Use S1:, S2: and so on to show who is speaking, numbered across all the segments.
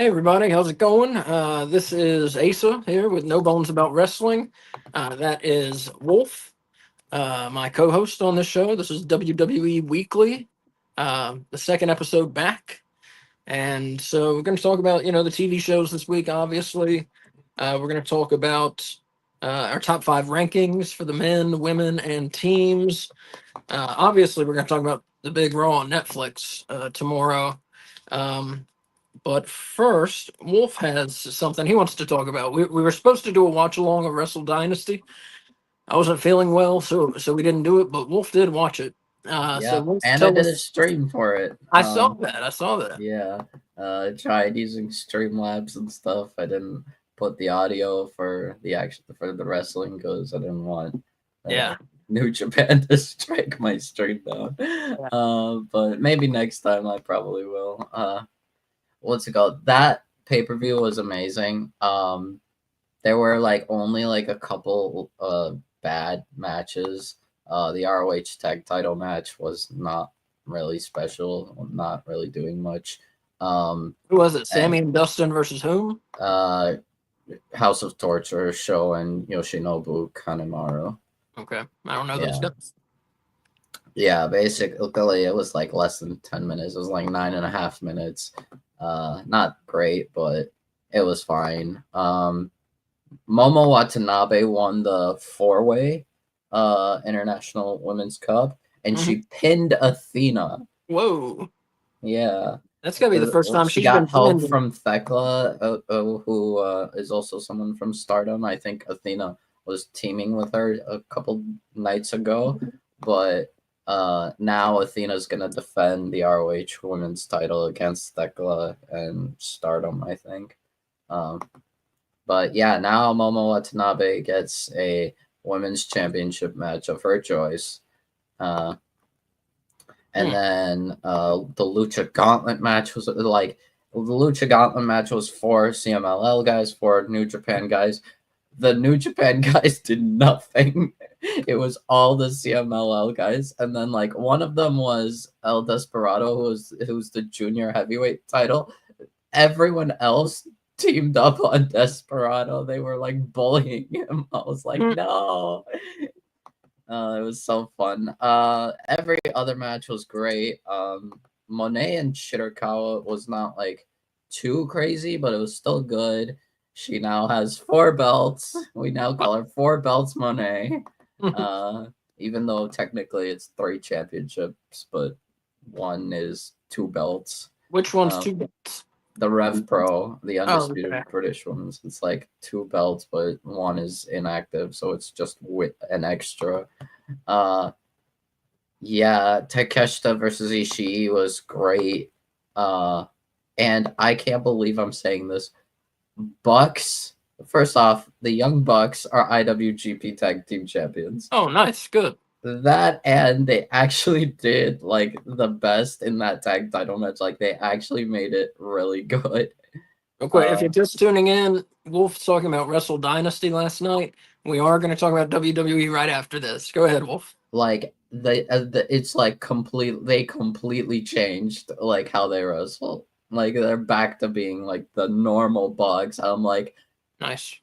S1: Hey everybody, how's it going? This is Asa here with No Bones About Wrestling. That is Wolf, my co-host on this show. This is WWE Weekly, the second episode back, and so we're going to talk about the TV shows this week. Obviously, we're going to talk about our top five rankings for the men, women, and teams. Obviously, we're going to talk about the big Raw on Netflix tomorrow. But first, Wolf has something he wants to talk about. We were supposed to do a watch along of Wrestle Dynasty. I wasn't feeling well, so we didn't do it. But Wolf did watch it. So
S2: Yeah,
S1: Wolf,
S2: and I
S1: tell
S2: did a
S1: us.
S2: stream for it.
S1: I saw that. I saw that.
S2: Yeah, I tried using Streamlabs and stuff. I didn't put the audio for the action for the wrestling because I didn't want
S1: Yeah.
S2: New Japan to strike my stream down. But maybe next time I probably will. What's it called? That pay-per-view was amazing. There were only a couple bad matches. The ROH tag title match was not really special, not really doing much.
S1: Who was it? Sammy and Dustin versus whom?
S2: House of Torture, Show, and Yoshinobu Kanemaru.
S1: Okay, I don't know those guys.
S2: Yeah, basically it was less than 10 minutes. It was 9.5 minutes. Not great, but it was fine. Momo Watanabe won the four-way International Women's Cup, and she pinned Athena.
S1: Whoa.
S2: Yeah.
S1: That's got to be the first time
S2: she
S1: she's
S2: got
S1: been
S2: help
S1: pinned.
S2: from Thekla, who is also someone from Stardom. I think Athena was teaming with her a couple nights ago, but now Athena's going to defend the ROH Women's title against Thekla and Stardom, I think. But yeah, now Momo Watanabe gets a women's championship match of her choice. And then the Lucha Gauntlet match was the Lucha Gauntlet match was for CMLL guys, for New Japan guys. The New Japan guys did nothing. It was all the CMLL guys, and then one of them was El Desperado, who's the junior heavyweight title. Everyone else teamed up on Desperado. They were bullying him. I was like, no. It was so fun. Every other match was great. Monet and Shirakawa was not too crazy, but it was still good. She now has 4 belts. We now call her 4 belts Monet. Even though technically it's 3 championships, but one is 2 belts.
S1: Which one's 2 belts?
S2: The Rev Pro, the undisputed British ones. It's 2 belts, but one is inactive, so it's just with an extra. Yeah, Takeshita versus Ishii was great. And I can't believe I'm saying this. Bucks, first off, the Young Bucks are IWGP Tag Team Champions.
S1: Oh, nice, good.
S2: That, and they actually did the best in that tag title match. They actually made it really good.
S1: Okay, if you're just tuning in, Wolf's talking about Wrestle Dynasty last night. We are going to talk about WWE right after this. Go ahead, Wolf.
S2: It's they completely changed how they wrestle. They're back to being the normal Bucks. I'm
S1: nice.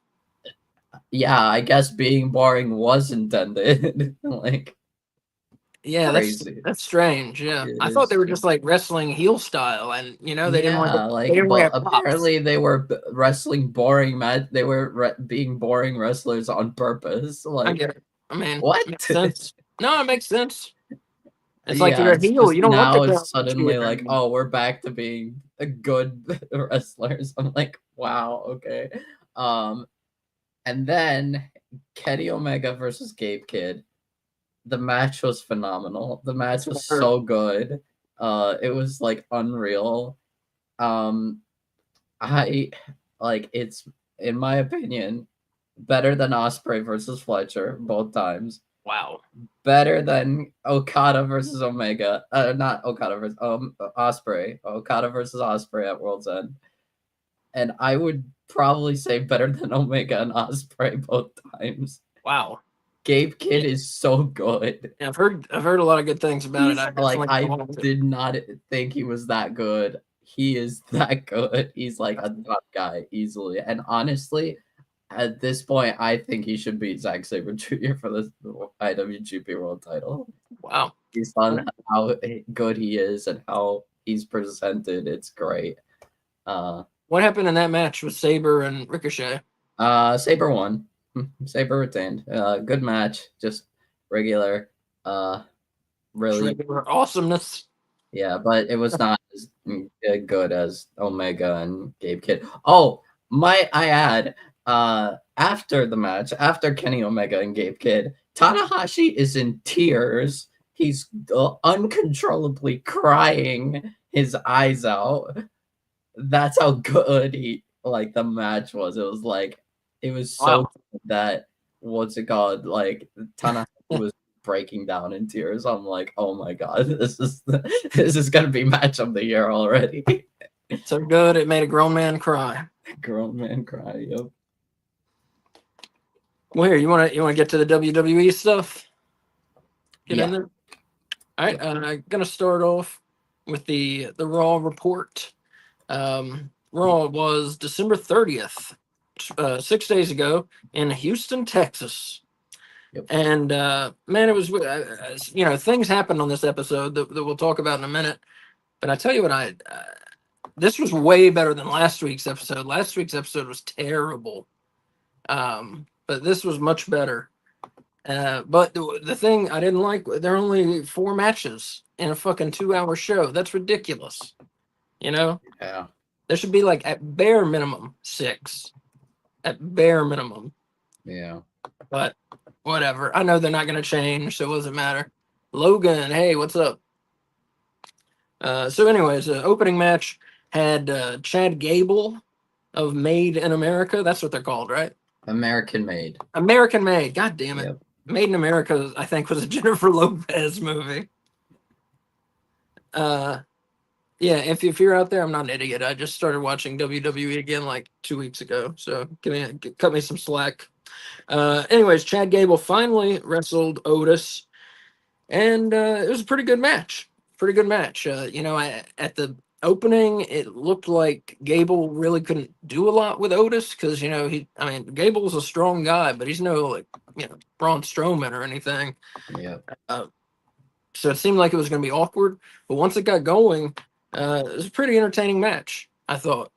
S2: Yeah, I guess being boring was intended.
S1: Yeah,
S2: crazy.
S1: That's strange. Yeah, I thought they were just wrestling heel style, and they didn't
S2: but apparently they were wrestling boring they were being boring wrestlers on purpose.
S1: I get it. I mean,
S2: what?
S1: Makes sense. No, it makes sense. It's you're a heel. You don't
S2: now
S1: want
S2: it's suddenly oh, we're back to being good wrestlers. I'm wow, okay. And then Kenny Omega versus Gabe Kidd. The match was phenomenal. The match was so good. It was unreal. It's, in my opinion, better than Ospreay versus Fletcher both times.
S1: Wow.
S2: Better than Okada versus Omega. Not Okada versus Ospreay. Okada versus Ospreay at World's End. And I would probably say better than Omega and Ospreay both times.
S1: Wow.
S2: Gabe Kidd is so good.
S1: Yeah, I've heard a lot of good things about it.
S2: I did not think he was that good. he is that good. He's like a top guy easily. And honestly, at this point, I think he should beat Zack Sabre Jr. for the IWGP World Title.
S1: Wow.
S2: Based on how good he is and how he's presented, it's great.
S1: What happened in that match with Sabre and Ricochet?
S2: Sabre won. Sabre retained. Good match, just regular. Really,
S1: Regular awesomeness.
S2: yeah, but it was not as good as Omega and Gabe Kidd. Oh, might I add, after the match, after Kenny Omega and Gabe Kidd, Tanahashi is in tears. He's uncontrollably crying his eyes out. That's how good the match was. It was like it was so good that what's it called? Like Tanahashi was breaking down in tears. I'm like, oh my god, this is gonna be match of the year already.
S1: So good it made a grown man cry.
S2: Grown man cry. Yep.
S1: Well, here you want to get to the WWE stuff. Get in there. All right, I'm gonna start off with the Raw report. Raw was December 30th, 6 days ago in Houston, Texas.
S2: Yep.
S1: And man, it was things happened on this episode that we'll talk about in a minute. But I tell you what, this was way better than last week's episode. Last week's episode was terrible, but this was much better. But the thing I didn't like, there are only 4 matches in a fucking 2-hour show. That's ridiculous. Yeah. There should be like at bare minimum 6. At bare minimum.
S2: Yeah.
S1: But whatever. I know they're not going to change, so it doesn't matter. Logan, hey, what's up? So anyways, the opening match had Chad Gable of Made in America. That's what they're called, right?
S2: American Made.
S1: American Made. God damn it.
S2: Yep.
S1: Made in America, I think, was a Jennifer Lopez movie. Yeah, if you're out there, I'm not an idiot. I just started watching WWE again like 2 weeks ago, so cut me some slack. Anyways, Chad Gable finally wrestled Otis, and it was a pretty good match. At the opening, it looked like Gable really couldn't do a lot with Otis because Gable's a strong guy, but he's no Braun Strowman or anything.
S2: Yeah.
S1: So it seemed like it was going to be awkward, but once it got going, it was a pretty entertaining match, I thought.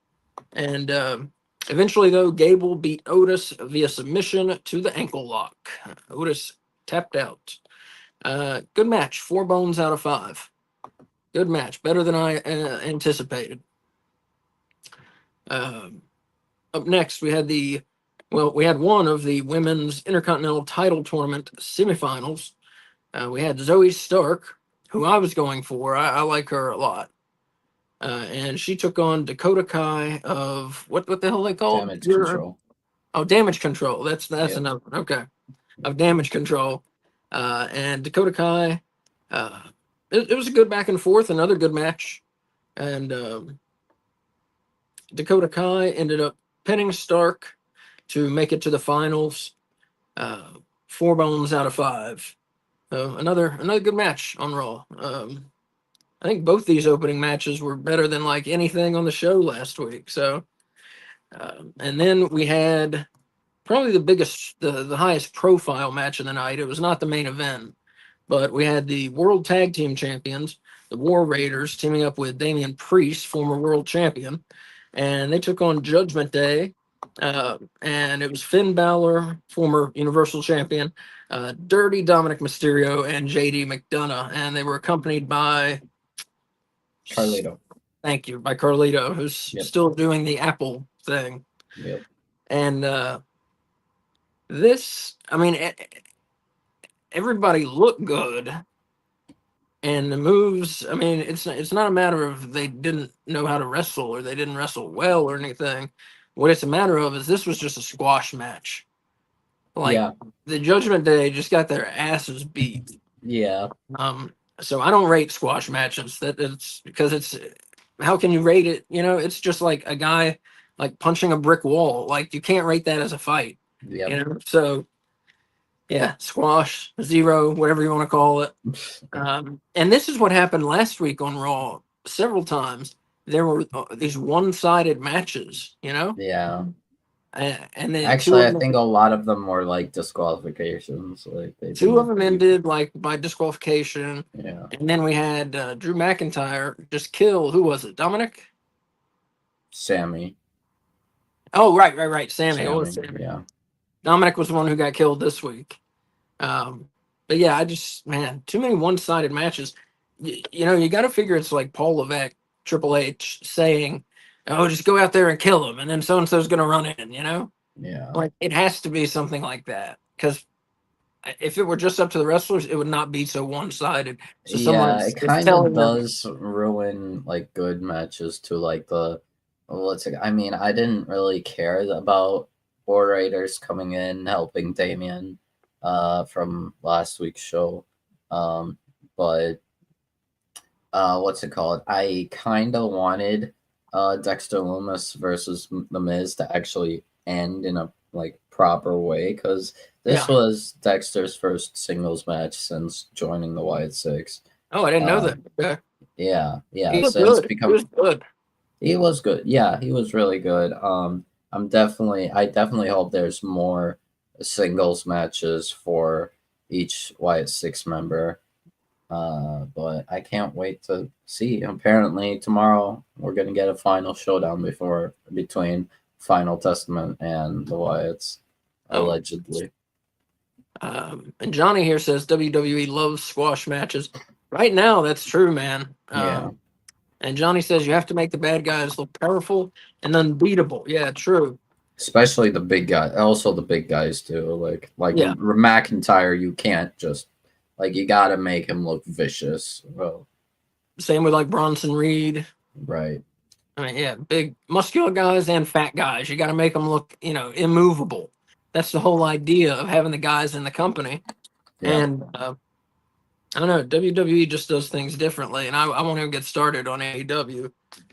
S1: And eventually, though, Gable beat Otis via submission to the ankle lock. Otis tapped out. Good match. 4 bones out of 5. Good match. Better than I anticipated. Up next, we had one of the women's Intercontinental title tournament semifinals. We had Zoe Stark, who I was going for. I like her a lot. And she took on Dakota Kai of what the hell they call
S2: Damage Control.
S1: Oh, Damage Control. That's another one. Okay. Of Damage Control. And Dakota Kai, it was a good back and forth, another good match. And Dakota Kai ended up pinning Stark to make it to the finals. 4 bones out of 5. So another good match on Raw. I think both these opening matches were better than like anything on the show last week. So, and then we had probably the highest profile match of the night. It was not the main event, but we had the World Tag Team Champions, the War Raiders, teaming up with Damian Priest, former world champion, and they took on Judgment Day. And it was Finn Balor, former Universal Champion, Dirty Dominic Mysterio, and JD McDonough, and they were accompanied by
S2: Carlito.
S1: Thank you, by Carlito, who's still doing the Apple thing.
S2: Yep.
S1: And everybody looked good, and the moves. It's not a matter of they didn't know how to wrestle or they didn't wrestle well or anything. What it's a matter of is this was just a squash match. The Judgment Day just got their asses beat.
S2: Yeah.
S1: So I don't rate squash matches. It's because how can you rate it? It's just like a guy like punching a brick wall. Like you can't rate that as a fight.
S2: Yeah.
S1: So yeah, squash, 0, whatever you want to call it. And this is what happened last week on Raw several times. there were these one-sided matches,
S2: Yeah.
S1: and then
S2: Actually, I think a lot of them were like disqualifications. Like they
S1: two of
S2: didn't.
S1: them ended like by disqualification,
S2: Yeah.
S1: and then we had Drew McIntyre just kill, who was it, Dominic?
S2: Sammy.
S1: Oh, right, Sammy. It was
S2: Sammy.
S1: Sammy.
S2: Yeah.
S1: Dominic was the one who got killed this week. But yeah, man, too many one-sided matches. You got to figure it's like Paul Levesque, Triple H saying, "Oh, just go out there and kill him," and then so and so's going to run in.
S2: Yeah.
S1: Like it has to be something like that, because if it were just up to the wrestlers, it would not be so one-sided. So someone
S2: Yeah, it
S1: is
S2: kind of
S1: telling them,
S2: does ruin like good matches to like the I mean, I didn't really care about orators coming in helping Damien from last week's show. But what's it called? I kind of wanted Dexter Loomis versus The Miz to actually end in a like proper way, because this
S1: yeah.
S2: was Dexter's first singles match since joining the Wyatt Six.
S1: Oh, I didn't know
S2: Uh,
S1: that. Okay.
S2: yeah.
S1: He was
S2: Since
S1: good. He
S2: become
S1: was good.
S2: he was good. Yeah, he was really good. I definitely hope there's more singles matches for each Wyatt Six member. But I can't wait to see. Apparently tomorrow we're gonna get a final showdown between Final Testament and the Wyatts,
S1: Oh,
S2: allegedly.
S1: and Johnny here says WWE loves squash matches. Right now, that's true, man.
S2: Yeah.
S1: And Johnny says you have to make the bad guys look powerful and unbeatable. Yeah, true.
S2: Especially the big guy, also the big guys too. Like
S1: Yeah.
S2: McIntyre, you can't just like you got to make him look vicious. Well,
S1: Same with like Bronson Reed.
S2: right.
S1: I mean, yeah, big muscular guys and fat guys. You got to make them look, immovable. That's the whole idea of having the guys in the company.
S2: Yeah.
S1: And I don't know, WWE just does things differently. And I won't even get started on AEW.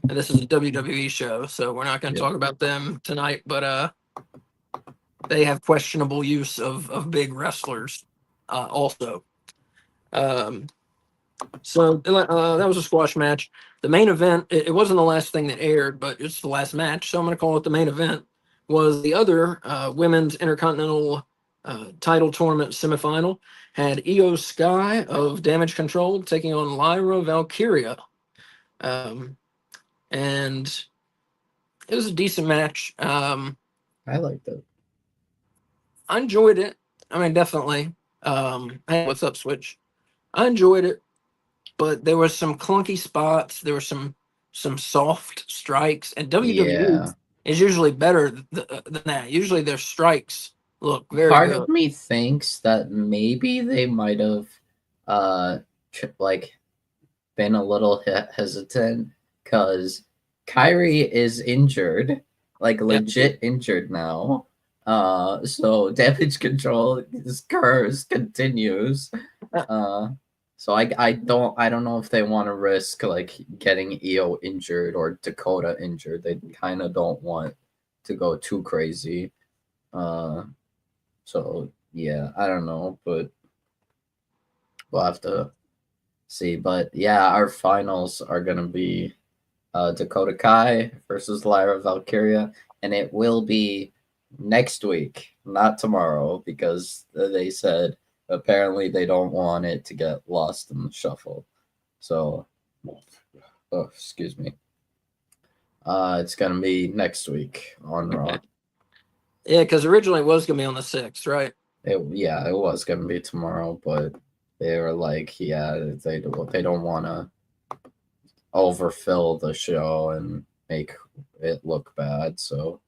S1: And this is a WWE show, so we're not going to
S2: Yep.
S1: talk about them tonight. But they have questionable use of big wrestlers also. So that was a squash match. The main event, it wasn't the last thing that aired, but it's the last match. So I'm going to call it the main event, was the other women's intercontinental title tournament semifinal. Had Io Sky of Damage Control taking on Lyra Valkyria. And it was a decent match.
S2: I liked it.
S1: I enjoyed it. I mean, definitely. Hey, what's up, Switch? I enjoyed it, but there was some clunky spots. There were some soft strikes, and WWE
S2: Yeah.
S1: is usually better than that. Usually their strikes look very
S2: Part
S1: good.
S2: of me thinks that maybe they might have like been a little hesitant because Kyrie is injured, like
S1: Yeah.
S2: legit injured now. So damage control, his curse continues. So I don't know if they want to risk like getting Io injured or Dakota injured. They kind of don't want to go too crazy. So yeah, I don't know, but we'll have to see. But yeah, our finals are gonna be Dakota Kai versus Lyra Valkyria, and it will be next week, not tomorrow, because they said apparently they don't want it to get lost in the shuffle. So, excuse me. It's gonna be next week on Raw.
S1: Yeah, because originally it was going to be on the 6th, right?
S2: It was gonna be tomorrow, but they were like, yeah, they don't want to overfill the show and make it look bad. So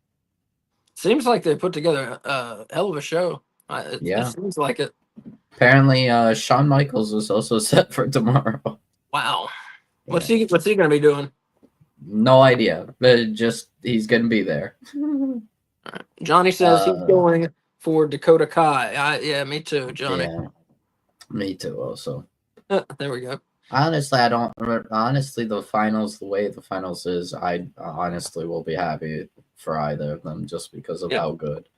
S1: Seems like they put together a hell of a show. It
S2: yeah,
S1: seems like it.
S2: apparently Shawn Michaels is also set for tomorrow.
S1: Wow.
S2: Yeah.
S1: What's he going to be doing?
S2: No idea, but just he's gonna be there.
S1: Johnny says he's going for Dakota Kai. Yeah, me too, Johnny.
S2: Yeah, me too. Also,
S1: there we go.
S2: honestly, I don't. Honestly, the way the finals is, I honestly will be happy for either of them just because of how good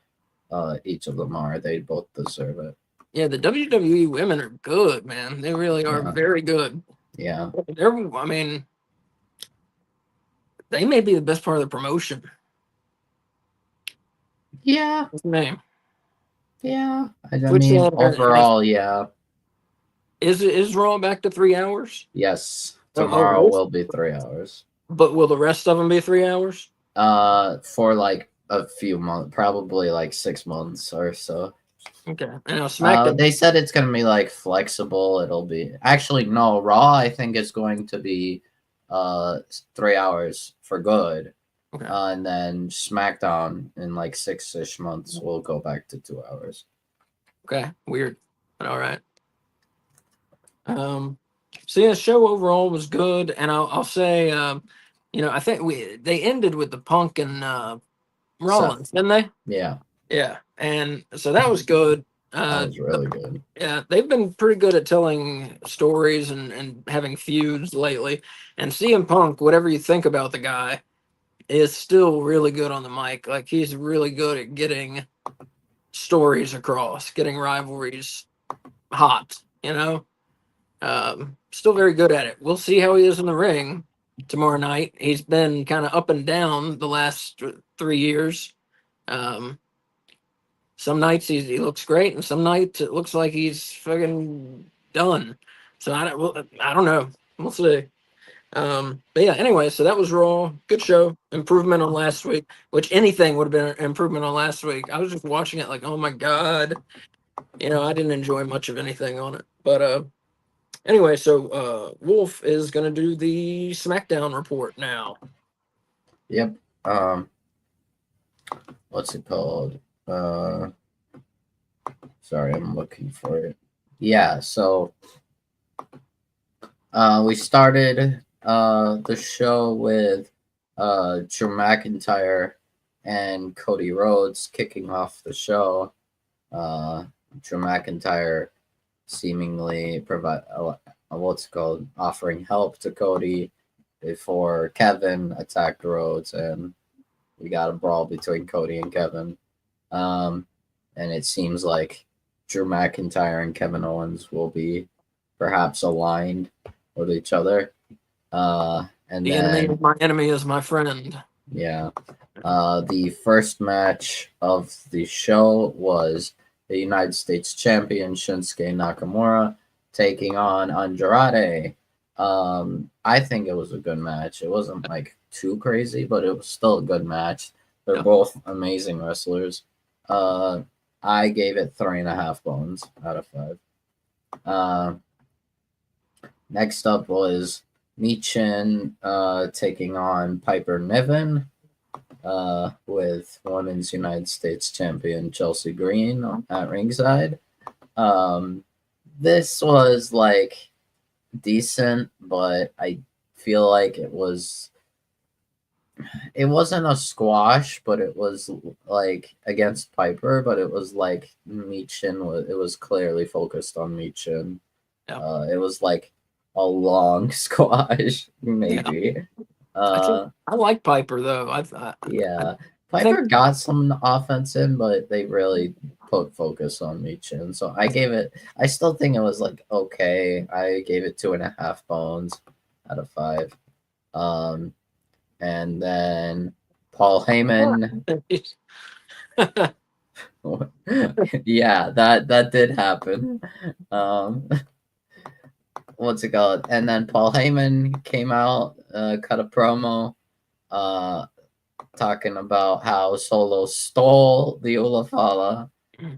S2: each of them are. They both deserve it.
S1: Yeah, the WWE women are good, man. They really are very good.
S2: Yeah.
S1: I mean, they may be the best part of the promotion.
S2: Yeah,
S1: What's the name?
S2: yeah. I
S1: Which
S2: mean, overall, yeah.
S1: is Raw back to 3 hours?
S2: Yes,
S1: Oh,
S2: tomorrow will be 3 hours.
S1: but will the rest of them be 3 hours?
S2: For like a few months, probably like 6 months or so.
S1: Okay. And now SmackDown.
S2: They said it's gonna be like flexible. It'll be actually no Raw. I think is going to be 3 hours for good.
S1: Okay.
S2: And then SmackDown in like 6-ish months will go back to 2 hours.
S1: Okay. Weird. But all right. So yeah, the show overall was good, and I'll say, I think they ended with the Punk and Rollins, didn't they?
S2: Yeah,
S1: Yeah, and so that was good.
S2: that was really good.
S1: Yeah, they've been pretty good at telling stories and having feuds lately. And CM Punk, whatever you think about the guy, is still really good on the mic. Like he's really good at getting stories across, getting rivalries hot. Still very good at it. We'll see how he is in the ring tomorrow night. He's been kind of up and down the last 3 years. Some nights he looks great, and some nights it looks like he's fucking done. So I don't know. We'll see. But yeah, anyway, so that was Raw. Good show. Improvement on last week, which anything would have been an improvement on last week. I was just watching it like, oh my God. I didn't enjoy much of anything on it. But anyway, so Wolf is going to do the SmackDown report now.
S2: Yep. What's it called? Sorry, I'm looking for it. Yeah, so we started the show with Drew McIntyre and Cody Rhodes kicking off the show. Drew McIntyre seemingly offering help to Cody before Kevin attacked Rhodes, and we got a brawl between Cody and Kevin. And it seems like Drew McIntyre and Kevin Owens will be perhaps aligned with each other. And
S1: enemy of my enemy is my friend.
S2: Yeah. The first match of the show was the United States champion Shinsuke Nakamura taking on Andrade. I think it was a good match. It wasn't like too crazy, but it was still a good match. They're both amazing wrestlers. I gave it 3.5 bones out of 5. Next up was Michin taking on Piper Niven with Women's United States Champion Chelsea Green at ringside. This was like decent, but I feel like it wasn't a squash, but it was like against Piper, but it was like it was clearly focused on Michin.
S1: Yeah.
S2: It was like a long squash, maybe.
S1: Yeah. I like Piper though.
S2: Piper got some offense in, but they really put focus on Michin. So I still think it was like okay. I gave it 2.5 bones out of 5. And then Paul Heyman. Yeah, that did happen. What's it called? And then Paul Heyman came out, cut a promo, talking about how Solo stole the Ulafala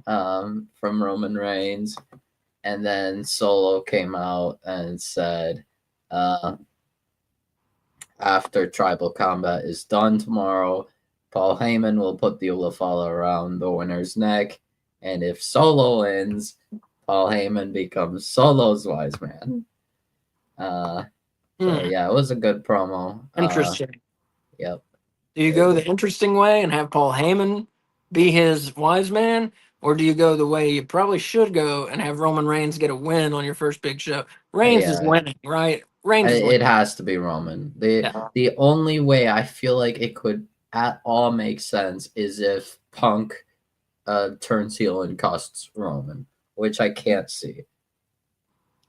S2: from Roman Reigns. And then Solo came out and said, after Tribal Combat is done tomorrow, Paul Heyman will put the Ulafala around the winner's neck. And if Solo wins, Paul Heyman becomes Solo's wise man. So yeah, it was a good promo.
S1: Interesting.
S2: Yep.
S1: Do you go the interesting way and have Paul Heyman be his wise man, or do you go the way you probably should go and have Roman Reigns get a win on your first big show? Reigns is winning, right? Reigns is winning.
S2: It has to be Roman. The only way I feel like it could at all make sense is if Punk turns heel and costs Roman, which I can't see.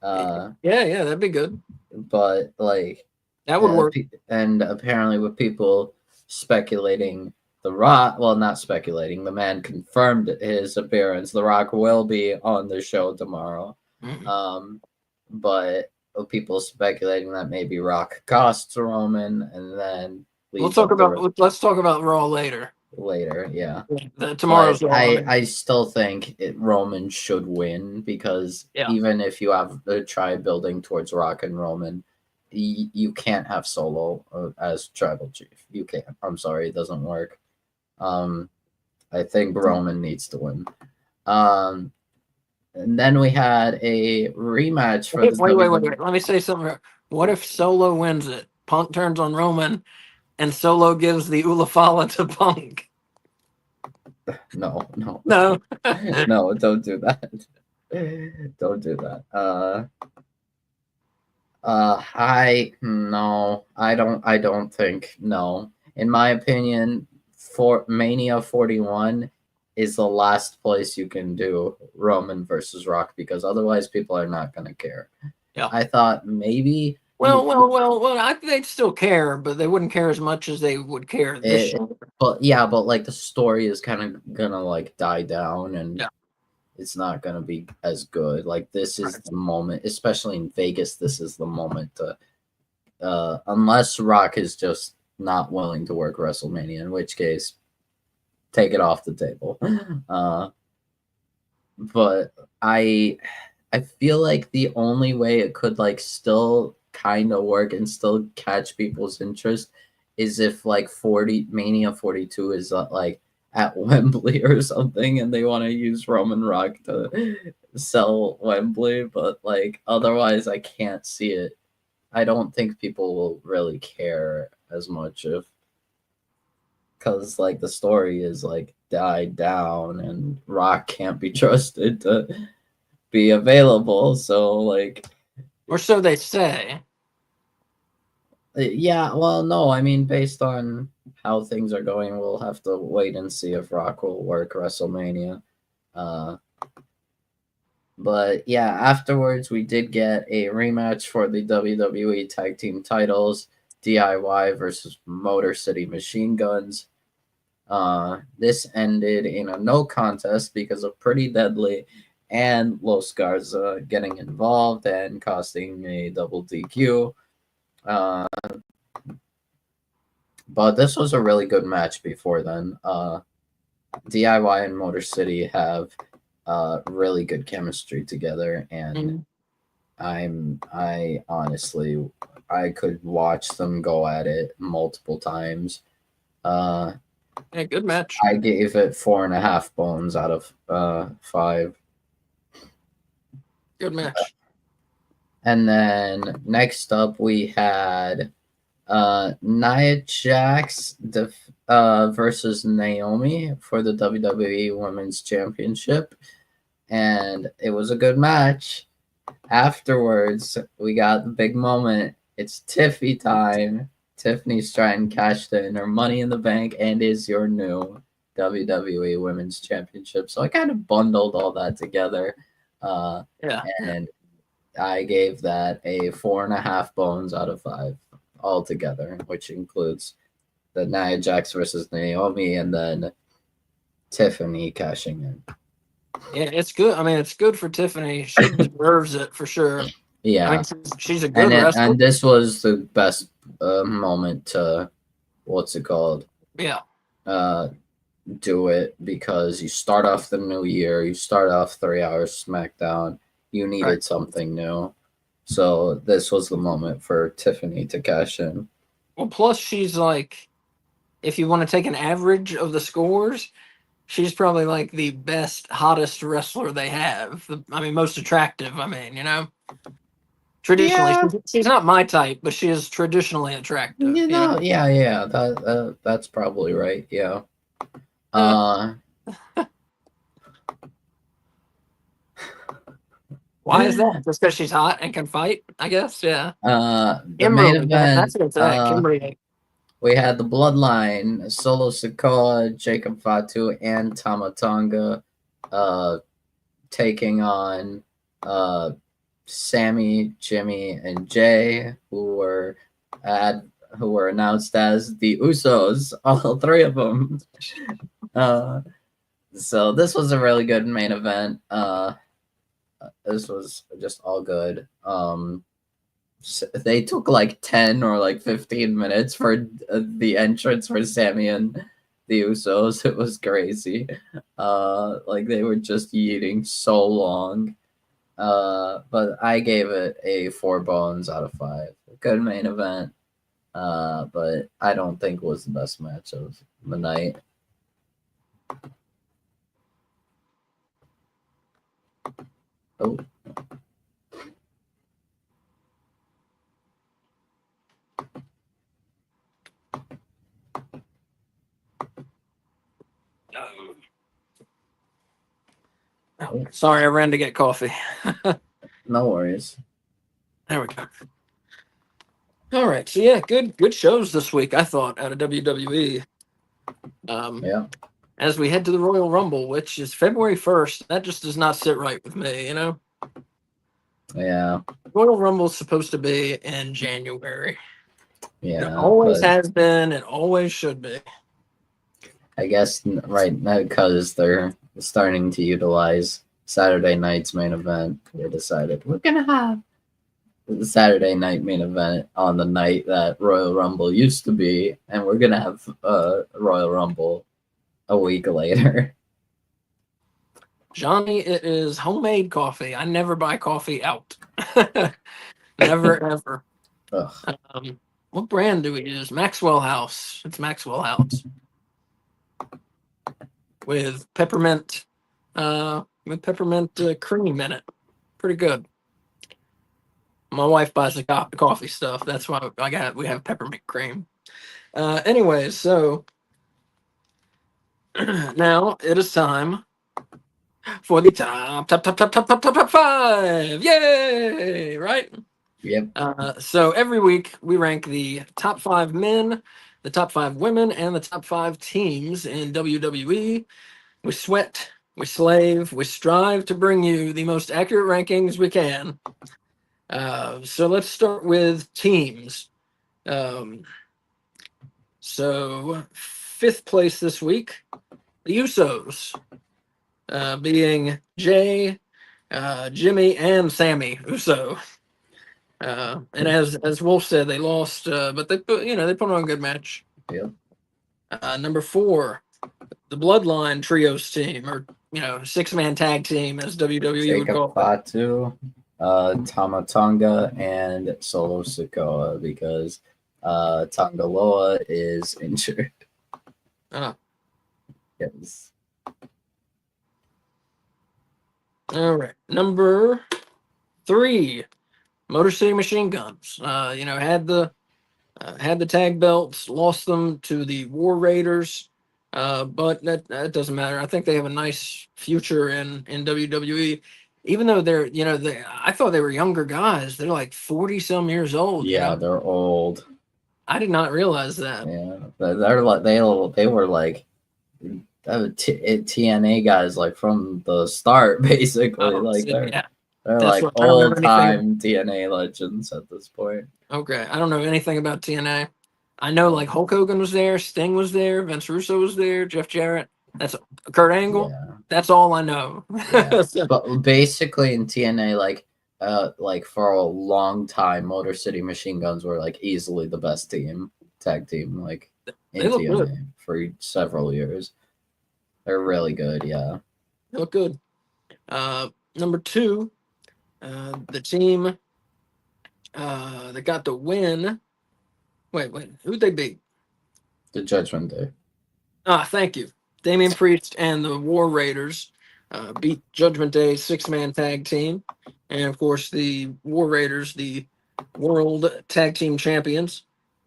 S1: Yeah, that'd be good.
S2: But like,
S1: That would work.
S2: And apparently, with people speculating, The Rock, well, not speculating, the man confirmed his appearance. The Rock will be on the show tomorrow. But people speculating that maybe Rock costs Roman and then
S1: let's talk about Raw later.
S2: Yeah.
S1: Tomorrow's
S2: But
S1: Raw.
S2: I still think Roman should win because even if you have to try building towards Rock and Roman, you can't have Solo as tribal chief. You can't. I'm sorry, it doesn't work. I think Roman needs to win. And then we had a rematch for
S1: wait. Let me say something. What if Solo wins it? Punk turns on Roman, and Solo gives the Ulafala to Punk.
S2: No.
S1: No.
S2: No, don't do that. Don't do that. I don't think, no. In my opinion, for Mania 41 is the last place you can do Roman versus Rock because otherwise people are not going to care.
S1: Yeah.
S2: I thought maybe.
S1: Well, I think they'd still care, but they wouldn't care as much as they would care this year.
S2: But like the story is kind of gonna like die down and it's not gonna be as good. Like this is the moment, especially in Vegas, this is the moment to unless Rock is just not willing to work WrestleMania, in which case take it off the table. But I feel like the only way it could like still kind of work and still catch people's interest is if like Mania 42 is like at Wembley or something and they want to use Roman Rock to sell Wembley, but like otherwise I can't see it. I don't think people will really care as much if because like the story is like died down and Rock can't be trusted to be available, so like
S1: or so they say.
S2: Yeah, well, no, I mean, based on how things are going, we'll have to wait and see if Rock will work WrestleMania. But yeah, afterwards, we did get a rematch for the WWE Tag Team titles, DIY versus Motor City Machine Guns. This ended in a no contest because of Pretty Deadly and Los Garza getting involved and costing a double DQ. But this was a really good match before then. DIY and Motor City have really good chemistry together, and I honestly I could watch them go at it multiple times.
S1: Good match.
S2: I gave it 4.5 bones out of 5.
S1: Good match.
S2: And then next up we had Nia Jax versus Naomi for the WWE Women's Championship, and it was a good match. Afterwards, we got the big moment. It's Tiffy time. Tiffany Stratton cashed in her Money in the Bank and is your new WWE Women's Championship. So I kind of bundled all that together. And I gave that a 4.5 bones out of 5 altogether, which includes the Nia Jax versus Naomi and then Tiffany cashing in.
S1: Yeah, it's good. I mean, it's good for Tiffany. She deserves it for sure.
S2: Yeah,
S1: I mean, she's a good wrestler.
S2: And this was the best moment to what's it called?
S1: Yeah.
S2: Do it because you start off the new year. You start off 3 hours SmackDown. You needed something new. So this was the moment for Tiffany to cash in.
S1: Well, plus she's like, if you want to take an average of the scores, she's probably like the best, hottest wrestler they have. I mean, most attractive. I mean, you know, traditionally, she's not my type, but she is traditionally attractive.
S2: You know? Yeah. That's probably right. Yeah.
S1: Why is that? Just because she's hot and can fight, I guess. Yeah.
S2: The main event.
S1: That's what it's at. Kimberly.
S2: We had the Bloodline, Solo Sikoa, Jacob Fatu, and Tama Tonga taking on Sammy, Jimmy, and Jay, who were who were announced as the Usos, all three of them. So this was a really good main event. This was just all good. They took like 10 or like 15 minutes for the entrance for Sammy and the Usos. It was crazy. Like they were just eating so long. But I gave it a 4 bones out of 5. Good main event. But I don't think it was the best match of the night. Oh.
S1: Oh, sorry, I ran to get coffee.
S2: No worries.
S1: There we go. All right, so yeah, good shows this week, I thought, out of WWE.
S2: Yeah.
S1: As we head to the Royal Rumble, which is February 1st, that just does not sit right with me, you know?
S2: Yeah.
S1: Royal Rumble is supposed to be in January.
S2: Yeah.
S1: It always
S2: but
S1: has been, it always should be.
S2: I guess right now, because they're starting to utilize Saturday night's main event, they decided we're going to have the Saturday night main event on the night that Royal Rumble used to be, and we're going to have Royal Rumble a week later.
S1: Johnny, it is homemade coffee. I never buy coffee out. Never, ever. What brand do we use? Maxwell House. It's Maxwell House. With peppermint cream in it. Pretty good. My wife buys the coffee stuff. That's why we have peppermint cream. Anyways, so now it is time for the top 5. Yay! Right?
S2: Yep.
S1: So every week we rank the top 5 men, the top 5 women, and the top 5 teams in WWE. We sweat, we slave, we strive to bring you the most accurate rankings we can. So let's start with teams. So 5th place this week, the Usos, being Jay, Jimmy, and Sammy Uso. And as Wolf said, they lost, but they put on a good match.
S2: Yep.
S1: Number 4, the Bloodline Trios team, or 6-man tag team, as WWE would call it.
S2: Fatu, Tama Tonga, and Solo Sikoa, because Tongaloa is injured. Yes.
S1: All right. Number 3, Motor City Machine Guns. Had the tag belts, lost them to the War Raiders, but that doesn't matter. I think they have a nice future in WWE, even though they're I thought they were younger guys. They're like 40 some years old.
S2: Yeah, they're old.
S1: I did not realize that.
S2: Yeah, they're like they were like TNA guys like from the start, basically. They're like old time TNA legends at this point.
S1: Okay, I don't know anything about TNA. I know like Hulk Hogan was there, Sting was there, Vince Russo was there, Jeff Jarrett. That's Kurt Angle. Yeah. That's all I know.
S2: Yeah. But basically in TNA, like for a long time, Motor City Machine Guns were like easily the best tag team, like in TNA good. For several years. They're really good, yeah.
S1: They look good. Number 2, the team that got the win. Wait, who'd they beat?
S2: The Judgment Day.
S1: Thank you. Damian Priest and the War Raiders beat Judgment Day 6-man tag team. And, of course, the War Raiders, the World Tag Team Champions.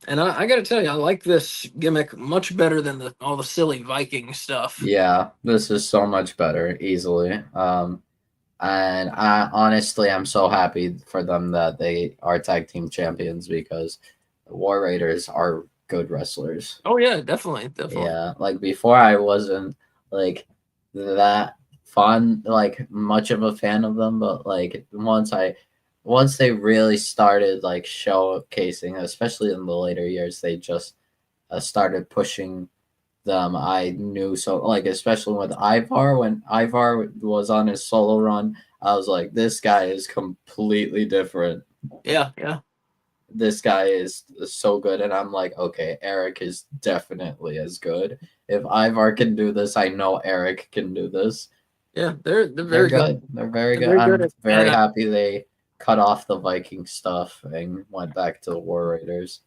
S1: And I got to tell you, I like this gimmick much better than all the silly Viking stuff.
S2: Yeah, this is so much better, easily. And I'm so happy for them that they are tag team champions, because the War Raiders are good wrestlers.
S1: Oh yeah, definitely.
S2: Yeah, like before I wasn't like that much of a fan of them, but like once I once they really started like showcasing, especially in the later years, they just started pushing them. I knew so like especially with Ivar when Ivar was on his solo run, I was like, this guy is completely different.
S1: Yeah, yeah,
S2: This guy is so good, and I'm like, okay, Eric is definitely as good. If Ivar can do this, I know Eric can do this.
S1: yeah. They're
S2: They're
S1: very good.
S2: good. They're very
S1: They're
S2: good.
S1: very good
S2: I'm
S1: at,
S2: very happy they cut off the Viking stuff and went back to the War Raiders.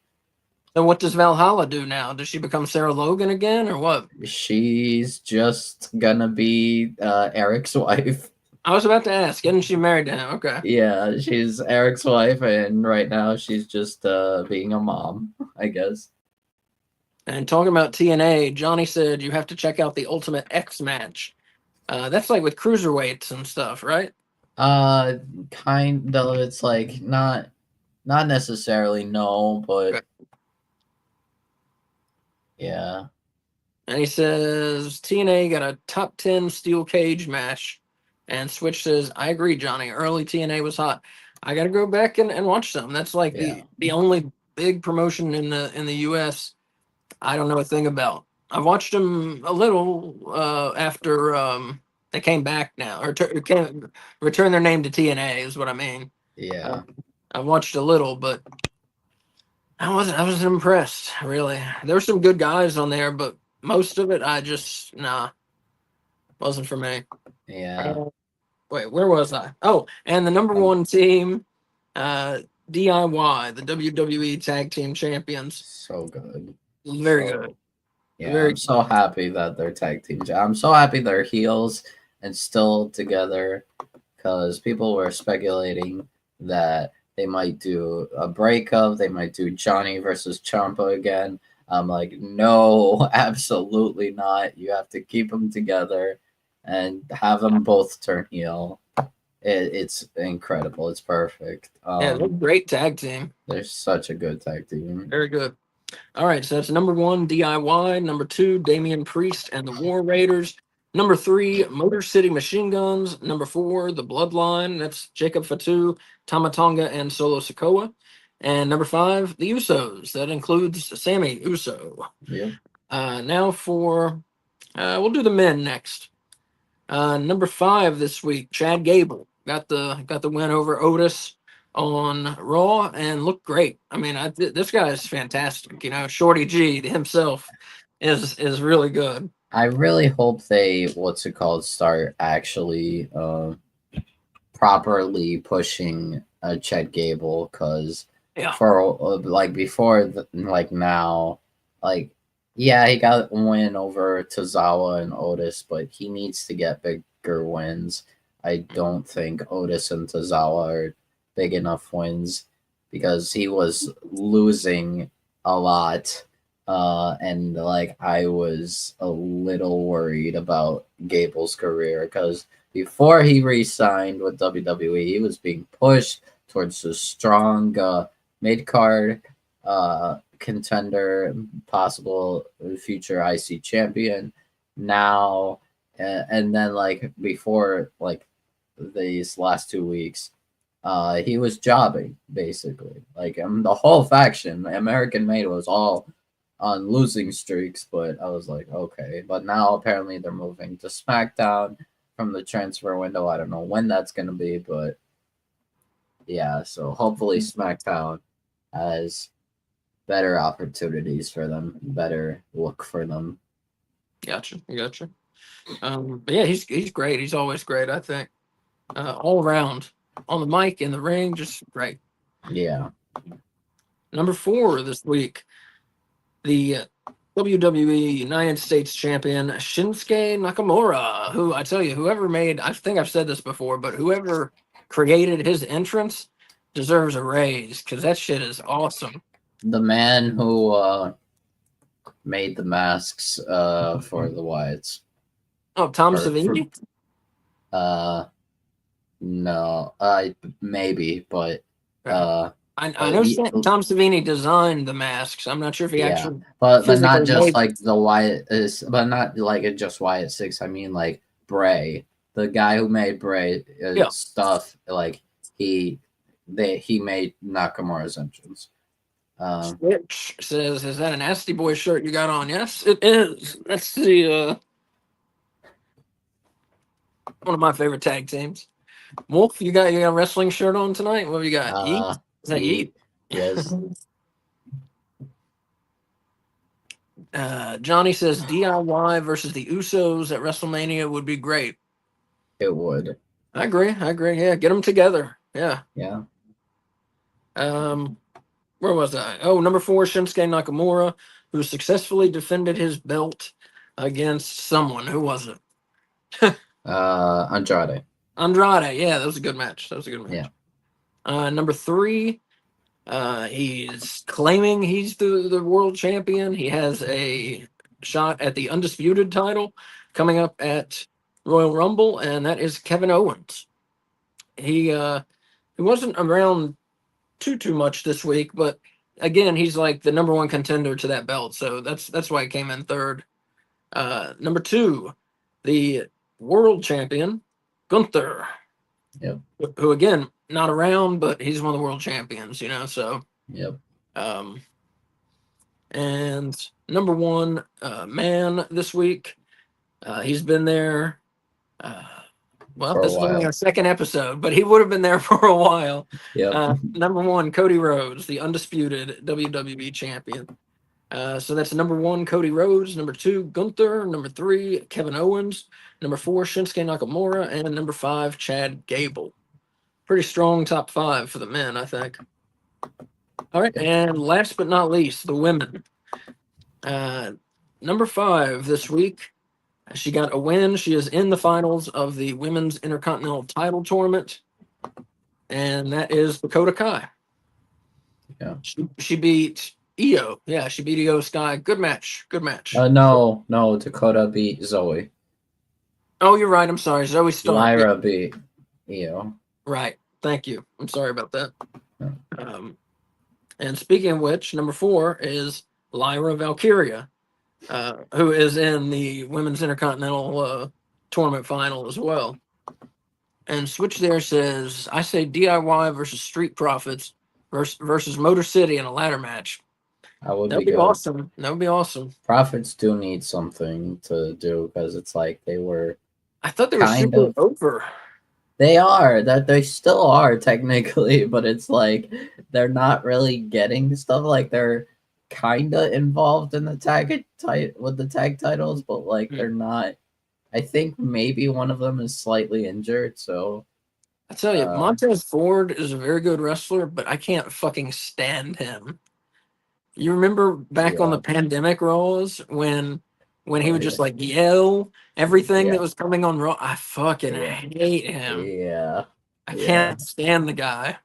S1: and what does Valhalla do now? Does she become Sarah Logan again, or what?
S2: She's just gonna be Eric's wife.
S1: I was about to ask. Isn't she married to him? Okay.
S2: Yeah, she's Eric's wife, and right now she's just being a mom, I guess.
S1: And talking about TNA, Johnny said you have to check out the Ultimate X match. That's like with cruiserweights and stuff, right?
S2: Uh, kind of. It's like not necessarily no, but
S1: Okay.
S2: yeah,
S1: And he says TNA got a top 10 steel cage match. And Switch says, I agree, Johnny. Early TNA was hot. I got to go back and watch some. That's like
S2: yeah,
S1: the only big promotion in the US I don't know a thing about. I've watched them a little after they came back now, or return their name to TNA is what I mean. Uh,
S2: yeah,
S1: I watched a little, but I wasn't impressed really. There were some good guys on there, but most of it I just wasn't for me.
S2: yeah.
S1: Uh, Wait, where was I? Oh, and the number
S2: Um,
S1: one team, uh, DIY, the WWE Tag Team Champions,
S2: so good.
S1: very good,
S2: So yeah,
S1: very
S2: I'm so happy that they're tag teams. I'm so happy they're heels and still together because people were speculating that they might do a breakup, they might do Johnny versus Champa again. I'm like, no, absolutely not. You have to keep them together and have them both turn heel. It's incredible. It's perfect.
S1: yeah, they're a great tag team,
S2: They're such a good tag team.
S1: very good. All right, so that's number one, DIY. Number two, Damian Priest and the War Raiders. Number three, Motor City Machine Guns. Number four, The Bloodline. That's Jacob Fatu, Tamatonga, and Solo Sikoa. And number five, The Usos. That includes Sammy Uso.
S2: Yep.
S1: Now we'll do the men next. Number five this week, Chad Gable got the win over Otis on Raw and looked great. I mean, this guy is fantastic. You know, Shorty G himself is really good.
S2: I really hope they what's it called start actually properly pushing Chet Gable because
S1: Yeah,
S2: for like before like now like yeah he got a win over Tozawa and Otis but he needs to get bigger wins. I don't think Otis and Tozawa are big enough wins because he was losing a lot and like I was a little worried about Gable's career because before he re-signed with WWE, he was being pushed towards a strong mid-card contender, possible future IC champion. Now, and then like before, like these last 2 weeks, he was jobbing basically. Like the whole faction, American Made, was all on losing streaks, but I was like, okay. But now apparently they're moving to SmackDown from the transfer window. I don't know when that's going to be, but yeah, so hopefully SmackDown has better opportunities for them, better look for them.
S1: gotcha. But yeah, he's great. He's always great. I think all around on the mic in the ring, just great.
S2: Yeah.
S1: Number four this week, the WWE United States Champion Shinsuke Nakamura, who I tell you, I think I've said this before, but whoever created his entrance deserves a raise because that shit is awesome.
S2: The man who made the masks for the Wyatts.
S1: Oh, Tom
S2: Or for,
S1: Savini?
S2: no, maybe, but
S1: I know Tom Savini designed the masks. I'm not sure if he
S2: yeah,
S1: actually
S2: but not
S1: physically
S2: just
S1: made
S2: like the Wyatt is, but not like it just Wyatt Six. I mean like Bray, the guy who made Bray
S1: Yeah.
S2: stuff. Like he he made Nakamura's entrance.
S1: Switch says, "Is that a Nasty Boy shirt you got on?" Yes, it is. That's the one of my favorite tag teams. Wolf, you got a wrestling shirt on tonight? What have you got? Yeet? Is that Yeet?
S2: Yes.
S1: Johnny says DIY versus the Usos at WrestleMania would be great.
S2: It would.
S1: I agree. Yeah, get them together. Yeah.
S2: Yeah.
S1: Where was I? Oh, number 4, Shinsuke Nakamura, who successfully defended his belt against someone. Who was it?
S2: Andrade.
S1: Andrade. Yeah, that was a good match.
S2: Yeah.
S1: Number 3, he's claiming he's the world champion. He has a shot at the undisputed title coming up at Royal Rumble, and that is Kevin Owens. He wasn't around too much this week, but again, he's like the number 1 contender to that belt, so that's why he came in third. Number 2, the world champion Gunther.
S2: Yep.
S1: Who again not around, but he's one of the world champions, so.
S2: Yep.
S1: And number 1 man this week, he's been there. Well, this is only our second episode, but he would have been there for a while.
S2: Yep.
S1: Number 1, Cody Rhodes, the undisputed WWE champion. So that's number 1, Cody Rhodes. Number 2, Gunther. Number 3, Kevin Owens. Number 4, Shinsuke Nakamura. And number 5, Chad Gable. Pretty strong top 5 for the men, I think. All right, and last but not least, the women. Number 5 this week, she got a win. She is in the finals of the Women's Intercontinental Title Tournament, and that is Dakota Kai.
S2: Yeah.
S1: She beat Io. Yeah, she beat Io Sky. Good match.
S2: No, Dakota beat Zoe.
S1: Oh, you're right. I'm sorry. Zoe Stark.
S2: Lyra beat Io.
S1: Right. Thank you. I'm sorry about that.
S2: Yeah.
S1: And speaking of which, number 4 is Lyra Valkyria, who is in the Women's Intercontinental Tournament final as well. And Switch there says, I say DIY versus Street Profits versus Motor City in a ladder match.
S2: That would
S1: be
S2: good.
S1: awesome. That would be awesome.
S2: Profits do need something to do because it's like they were.
S1: I thought they were super over.
S2: They are. That they still are technically, but it's like they're not really getting stuff. Like they're kind of involved in the tag titles, but like they're not. I think maybe one of them is slightly injured. So
S1: I tell you, Montez Ford is a very good wrestler, but I can't fucking stand him. You remember back on the pandemic Raws when he would just like yell everything that was coming on Raw? I fucking hate him.
S2: Yeah.
S1: I can't stand the guy.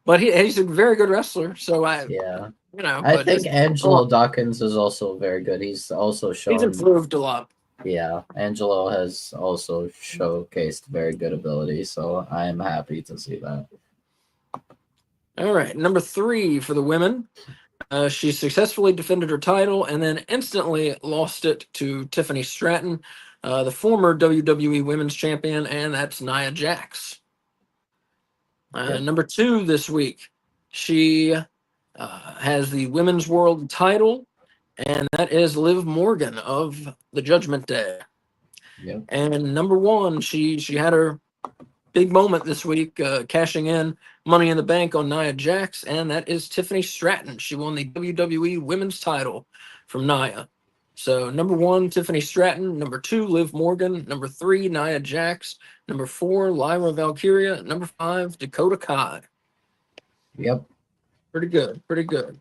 S1: But he's a very good wrestler, so I
S2: think Angelo Dawkins is also very good. He's also shown.
S1: He's improved a lot.
S2: Yeah, Angelo has also showcased very good ability, so I am happy to see that.
S1: All right, number 3 for the women. She successfully defended her title and then instantly lost it to Tiffany Stratton, the former WWE Women's Champion, and that's Nia Jax. Number 2 this week, she has the Women's World title, and that is Liv Morgan of the Judgment Day.
S2: Yep.
S1: And number 1, she had her big moment this week, cashing in Money in the Bank on Nia Jax, and that is Tiffany Stratton. She won the WWE Women's title from Nia. So number 1, Tiffany Stratton. Number 2, Liv Morgan. Number 3, Nia Jax. Number 4, Lyra Valkyria. Number 5, Dakota Kai.
S2: Yep.
S1: Pretty good.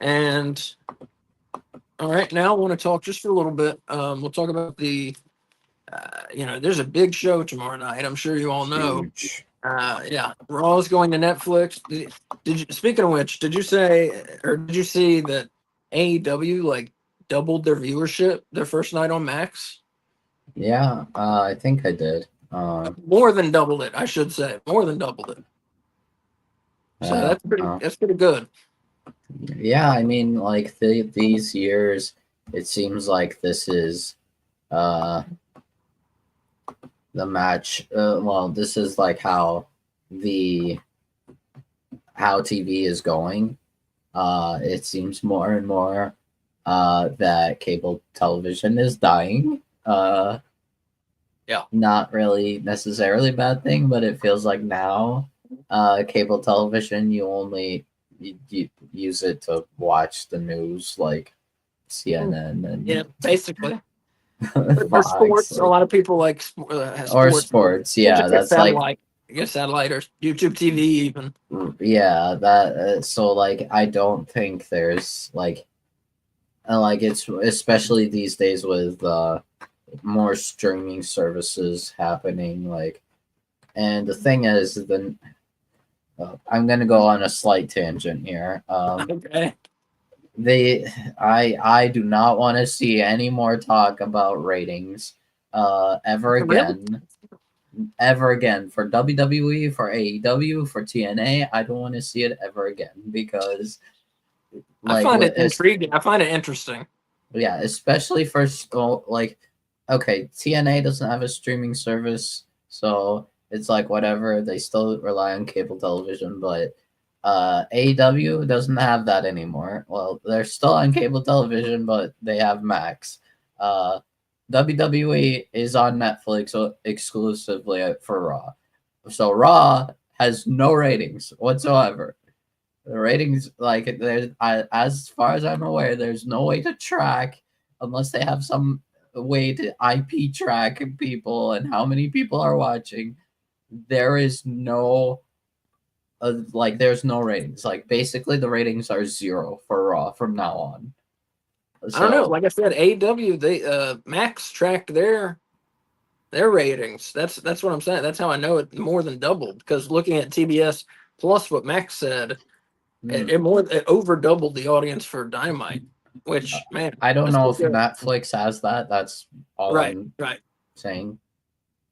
S1: And all right, now I want to talk just for a little bit. We'll talk about the there's a big show tomorrow night. I'm sure you all know.
S2: Huge.
S1: Raw's going to Netflix. Speaking of which, did you see that AEW like doubled their viewership their first night on Max?
S2: Yeah, I think I did.
S1: More than doubled it, I should say. More than doubled it. So that's pretty good.
S2: Yeah, I mean, like these years, it seems like this is the match. This is like how the how TV is going, it seems more and more that cable television is dying.
S1: Yeah.
S2: Not really necessarily a bad thing, but it feels like now cable television, you use it to watch the news like CNN
S1: Yeah,
S2: and
S1: basically. For
S2: Fox,
S1: sports, a
S2: like,
S1: lot of people like
S2: or
S1: sports.
S2: sports.
S1: They
S2: Yeah,
S1: just get
S2: that's like
S1: satellite. Get satellite or YouTube TV even.
S2: yeah, that so like I don't think there's like it's especially these days with more streaming services happening like and the thing is then I'm gonna go on a slight tangent here.
S1: Okay.
S2: They I do not want to see any more talk about ratings ever
S1: Really?
S2: again. Ever again for WWE, for AEW, for TNA. I don't want to see it ever again because
S1: I
S2: like
S1: find it
S2: what is
S1: intriguing. I find it interesting.
S2: yeah, especially for like okay, TNA doesn't have a streaming service, so it's like whatever. They still rely on cable television, but AEW doesn't have that anymore. Well, they're still on cable television, but they have Max. Uh, WWE is on Netflix exclusively for Raw, so Raw has no ratings whatsoever. The ratings, like, as far as I'm aware, there's no way to track unless they have some way to IP track people and how many people are watching. There is no, there's no ratings. Like, basically, the ratings are zero for Raw from now on.
S1: I don't know.
S2: So,
S1: Like I said, AEW they Max tracked their ratings. That's what I'm saying. That's how I know it more than doubled because looking at TBS plus what Max said,
S2: hmm,
S1: it over doubled the audience for Dynamite. Which man,
S2: I don't
S1: that's
S2: know
S1: pretty
S2: if
S1: good.
S2: Netflix has that. That's all
S1: Right,
S2: I'm
S1: right.
S2: saying.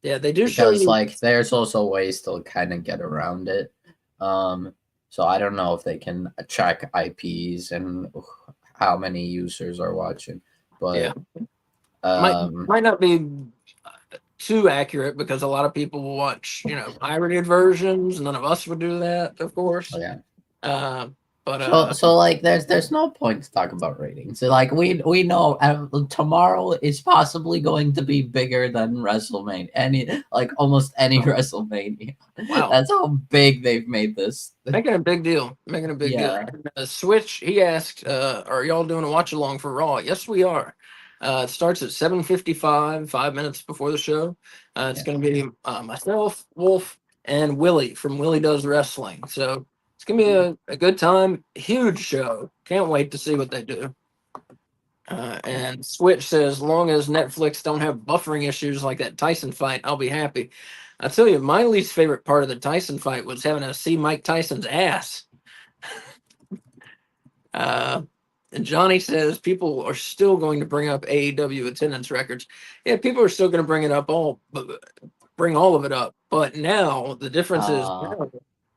S1: Yeah, they do show
S2: Because
S1: you.
S2: like there's also ways to kind of get around it. Um, so I don't know if they can track IPs and how many users are watching,
S1: Yeah,
S2: but
S1: might
S2: um,
S1: might not be too accurate because a lot of people will watch pirated versions. None of us would do that, of course.
S2: yeah.
S1: Uh, but
S2: So like there's no point to talk about ratings. So, like we know tomorrow is possibly going to be bigger than WrestleMania. Almost any WrestleMania.
S1: wow.
S2: That's how big they've made this.
S1: Making a big deal. Making a big deal.
S2: Yeah.
S1: Switch, he asked, are y'all doing a watch along for Raw? Yes, we are. It starts at 7:55, 5 minutes before the show. It's
S2: Yeah.
S1: going to be myself, Wolf, and Willie from Willie Does Wrestling. So it's going to be a good time. Huge show. Can't wait to see what they do. And Switch says, as long as Netflix don't have buffering issues like that Tyson fight, I'll be happy. I tell you, my least favorite part of the Tyson fight was having to see Mike Tyson's ass. And Johnny says people are still going to bring up AEW attendance records. Yeah, people are still going to bring all of it up. But now the difference is
S2: Uh
S1: now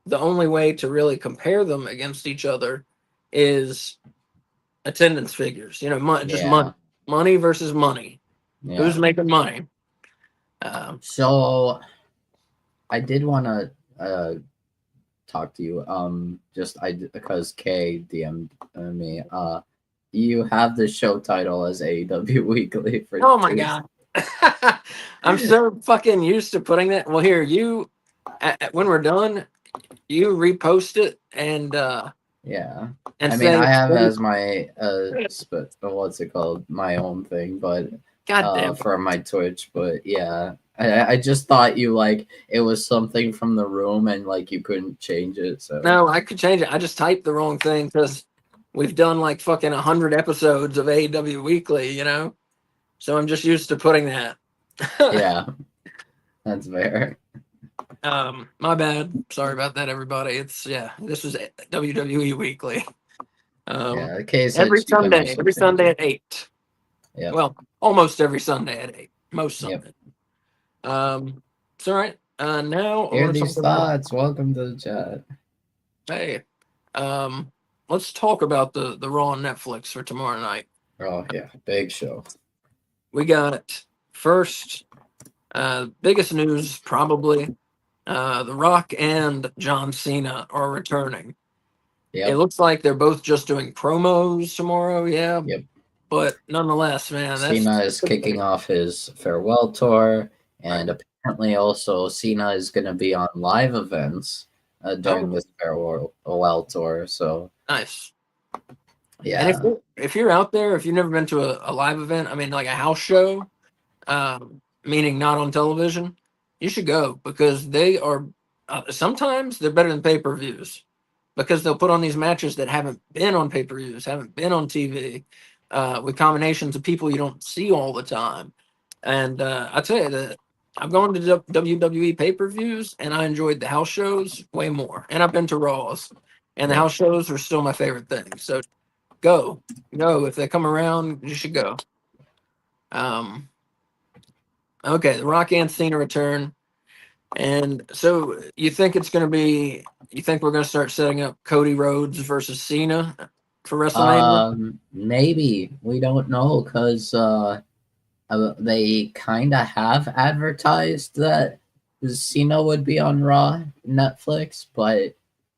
S1: the only way to really compare them against each other is attendance figures. Just
S2: yeah.
S1: money versus money. Who's
S2: Yeah.
S1: making money? Um,
S2: So I did want to talk to you. Just I because Kay DM'd me. You have the show title as AEW Weekly for
S1: oh my
S2: Tuesday.
S1: god, I'm so fucking used to putting that. Well, here when we're done, you repost it
S2: Yeah.
S1: and
S2: I mean,
S1: say,
S2: I have as my what's it called? My own thing, but
S1: God damn it.
S2: for my Twitch, but yeah. I just thought you like it was something from the room and like you couldn't change it, so
S1: No, I could change it. I just typed the wrong thing because we've done like fucking 100 episodes of AEW Weekly. So I'm just used to putting that.
S2: yeah, that's fair.
S1: My bad. Sorry about that, everybody. This is WWE Weekly. Um,
S2: Yeah, Kay said
S1: every
S2: she can
S1: Sunday,
S2: also
S1: every
S2: change
S1: Sunday
S2: it.
S1: at 8.
S2: Yep.
S1: Well, almost every Sunday at 8. Most
S2: Yep.
S1: Sundays. It's all right. Now I
S2: Hear
S1: want to
S2: these
S1: talk about.
S2: thoughts. Welcome to the chat.
S1: Hey, let's talk about the Raw on Netflix for tomorrow night.
S2: Oh yeah, big show.
S1: We got first, biggest news probably. The Rock and John Cena are returning. It
S2: Yep.
S1: looks like they're both just doing promos tomorrow, yeah.
S2: Yep.
S1: But nonetheless, man,
S2: Cena is kicking off his farewell tour, and
S1: right.
S2: apparently also Cena is going to be on live events during
S1: Oh,
S2: this farewell tour. So
S1: nice. And
S2: yeah,
S1: if you're out there, if you've never been to a live event, I mean, like a house show, meaning not on television, you should go because they are sometimes they're better than pay-per-views because they'll put on these matches that haven't been on pay-per-views, haven't been on TV, with combinations of people you don't see all the time. And I tell you that I've gone to WWE pay-per-views and I enjoyed the house shows way more. And I've been to Raws, and the
S2: yep.
S1: house shows are still my favorite thing. So go, go if they come around, you should go. Um, okay, the Rock and Cena return. And so you think it's going to be? You think we're going to start setting up Cody Rhodes versus Cena for WrestleMania?
S2: Maybe we don't know because they kind of have advertised that Cena would be on Raw Netflix, but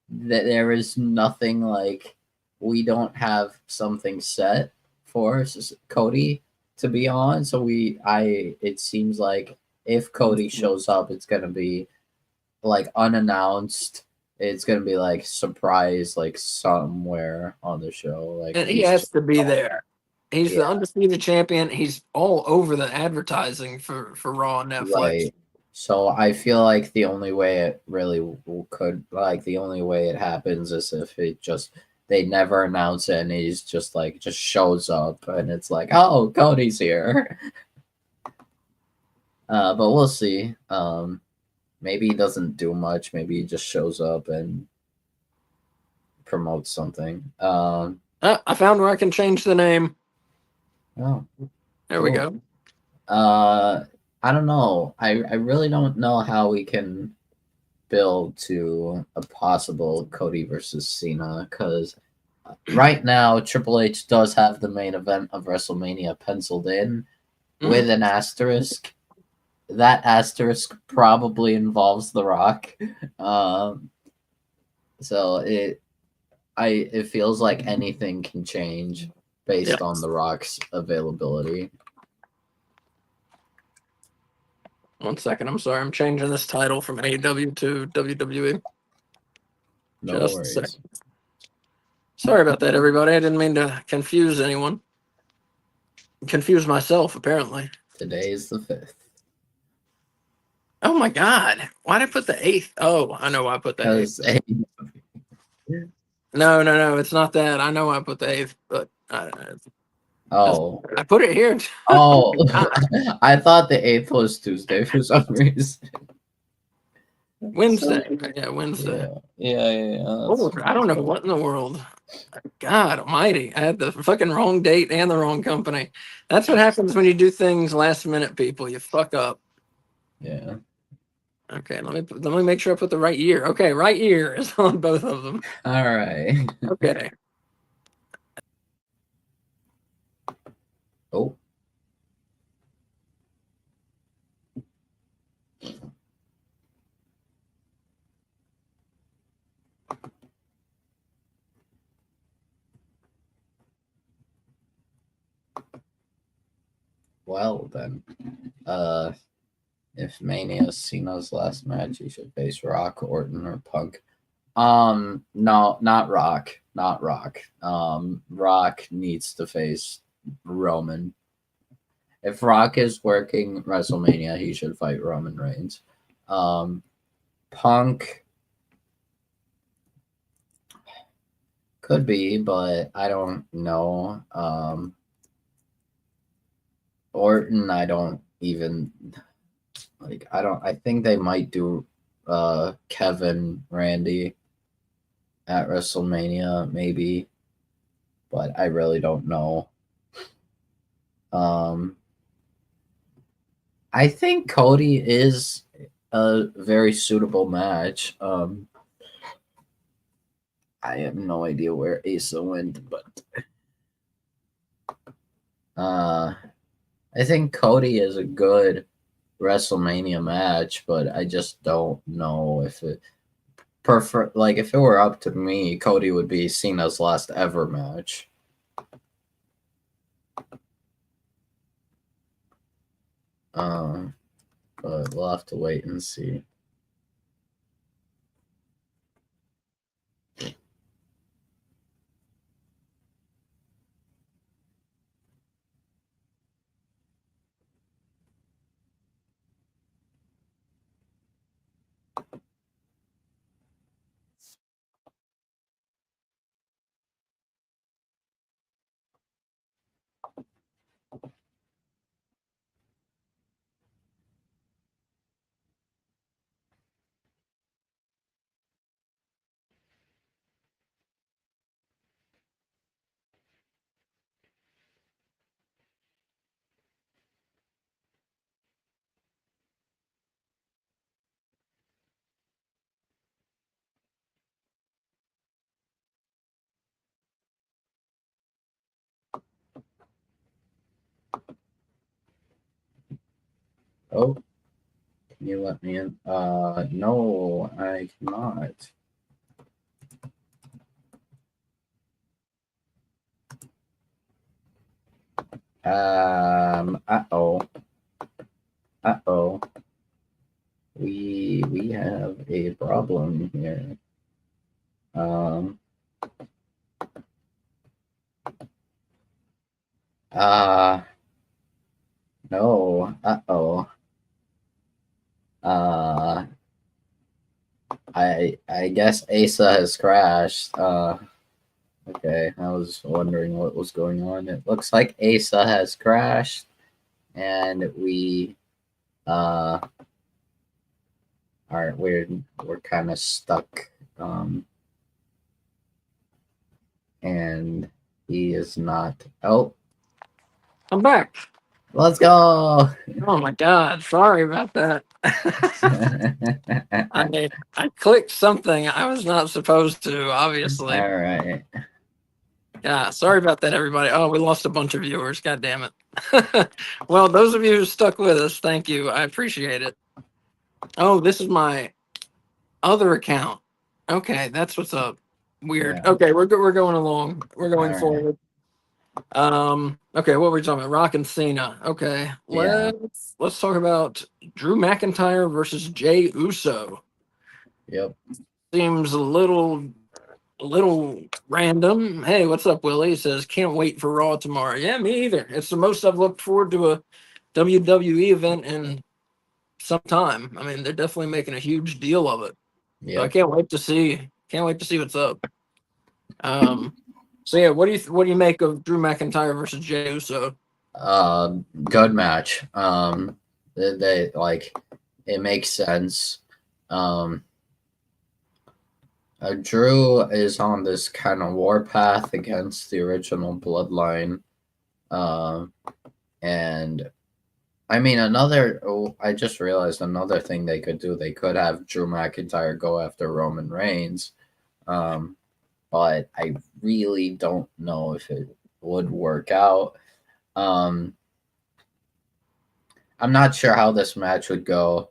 S2: there is nothing like we don't have something set for Cody to be on. So it seems like if Cody shows up, it's gonna be like unannounced. It's gonna be like surprise, like somewhere on the show. Like
S1: And he
S2: he's
S1: has
S2: just
S1: to be there. He's the
S2: yeah,
S1: undisputed champion. He's all over the advertising for Raw and Netflix.
S2: right. So I feel like the only way it really could like the only way it happens is if it just they never announce it and he's just like just shows up and it's like oh Cody's here. But we'll see. Maybe he doesn't do much. Maybe he just shows up and promotes something.
S1: I found where I can change the name.
S2: Oh,
S1: There we
S2: cool.
S1: go.
S2: I don't know. I really don't know how we can build to a possible Cody versus Cena because right now Triple H does have the main event of WrestleMania penciled in with an asterisk. That asterisk probably involves The Rock. Um, so it feels like anything can change based
S1: Yeah.
S2: on The Rock's availability.
S1: 1 second. I'm sorry. I'm changing this title from AEW to WWE.
S2: No
S1: Just a
S2: worries.
S1: second. Sorry about that, everybody. I didn't mean to confuse anyone. Confuse myself, apparently.
S2: Today is the 5th.
S1: Oh my God. Why did I put the 8th? Oh, I know why I put the 8th.
S2: Because
S1: No. It's not that. I know why I put the 8th, but
S2: oh.
S1: I put it here.
S2: Oh,
S1: God.
S2: I thought the 8th was Tuesday for some reason.
S1: Wednesday. Yeah, Wednesday.
S2: Yeah.
S1: Oh, I don't know what in the world. God almighty. I had the fucking wrong date and the wrong company. That's what happens when you do things last minute, people. You fuck up.
S2: Yeah.
S1: Okay, let me make sure I put the right year. Okay, right year is on both of them.
S2: All right.
S1: Okay.
S2: Oh. Well then, if Mania is Cena's last match, he should face Rock, Orton, or Punk. No, not Rock. Not Rock. Rock needs to face Roman. If Rock is working WrestleMania, he should fight Roman Reigns. Punk could be, but I don't know. Orton, I don't even like. I think they might do Kevin Randy at WrestleMania, maybe, but I really don't know. Um, I think Cody is a very suitable match. I have no idea where Asa went, but I think Cody is a good WrestleMania match, but I just don't know if it if it were up to me, Cody would be Cena's last ever match. But we'll have to wait and see. Oh, can you let me in? No, I cannot. Uh-oh. Uh-oh. We have a problem here. Um, no. Uh-oh. Uh, I guess Asa has crashed. Okay, I was wondering what was going on. It looks like Asa has crashed, and we uh are we're kind of stuck. And he is not. Oh,
S1: I'm back.
S2: let's go.
S1: Oh my God! Sorry about that. I clicked something I was not supposed to. Obviously.
S2: All right.
S1: Yeah. Sorry about that, everybody. Oh, we lost a bunch of viewers. God damn it. Well, those of you who stuck with us, thank you. I appreciate it. Oh, this is my other account. Okay, that's what's up. Weird.
S2: Yeah.
S1: Okay, we're going along. We're going
S2: All right.
S1: forward. Okay, what were we talking about? Rock and Cena. Okay,
S2: Yeah.
S1: let's talk about Drew McIntyre versus Jay Uso.
S2: Yep.
S1: Seems a little random. Hey, what's up, Willie? He says, can't wait for Raw tomorrow. Yeah, me either. It's the most I've looked forward to a WWE event in some time. I mean, they're definitely making a huge deal of it. So I
S2: Yep.
S1: can't wait to see what's up. So yeah, what do you make of Drew McIntyre versus Jey Uso?
S2: Good match. They like it makes sense. Um, Drew is on this kind of war path against the original bloodline. Um, and I mean, I just realized another thing they could do. They could have Drew McIntyre go after Roman Reigns. Um, but I really don't know if it would work out. Um, I'm not sure how this match would go.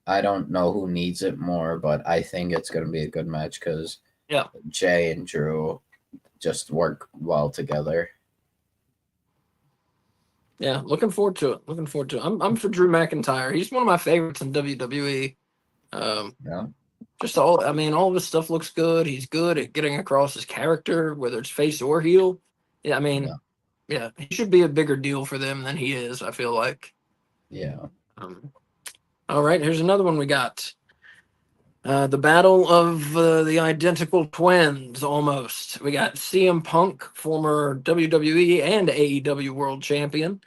S2: I don't know who needs it more, but I think it's going to be a good match because
S1: Yeah,
S2: Jay and Drew just work well together.
S1: yeah, looking forward to it. Looking forward to it. I'm for Drew McIntyre. He's one of my favorites in WWE.
S2: Yeah.
S1: Just I mean, all of his stuff looks good. He's good at getting across his character, whether it's face or heel. Yeah, I mean,
S2: Yeah.
S1: yeah, he should be a bigger deal for them than he is, I feel like.
S2: Yeah.
S1: Um, all right, here's another one we got. The battle of the identical twins, almost. We got CM Punk, former WWE and AEW World Champion,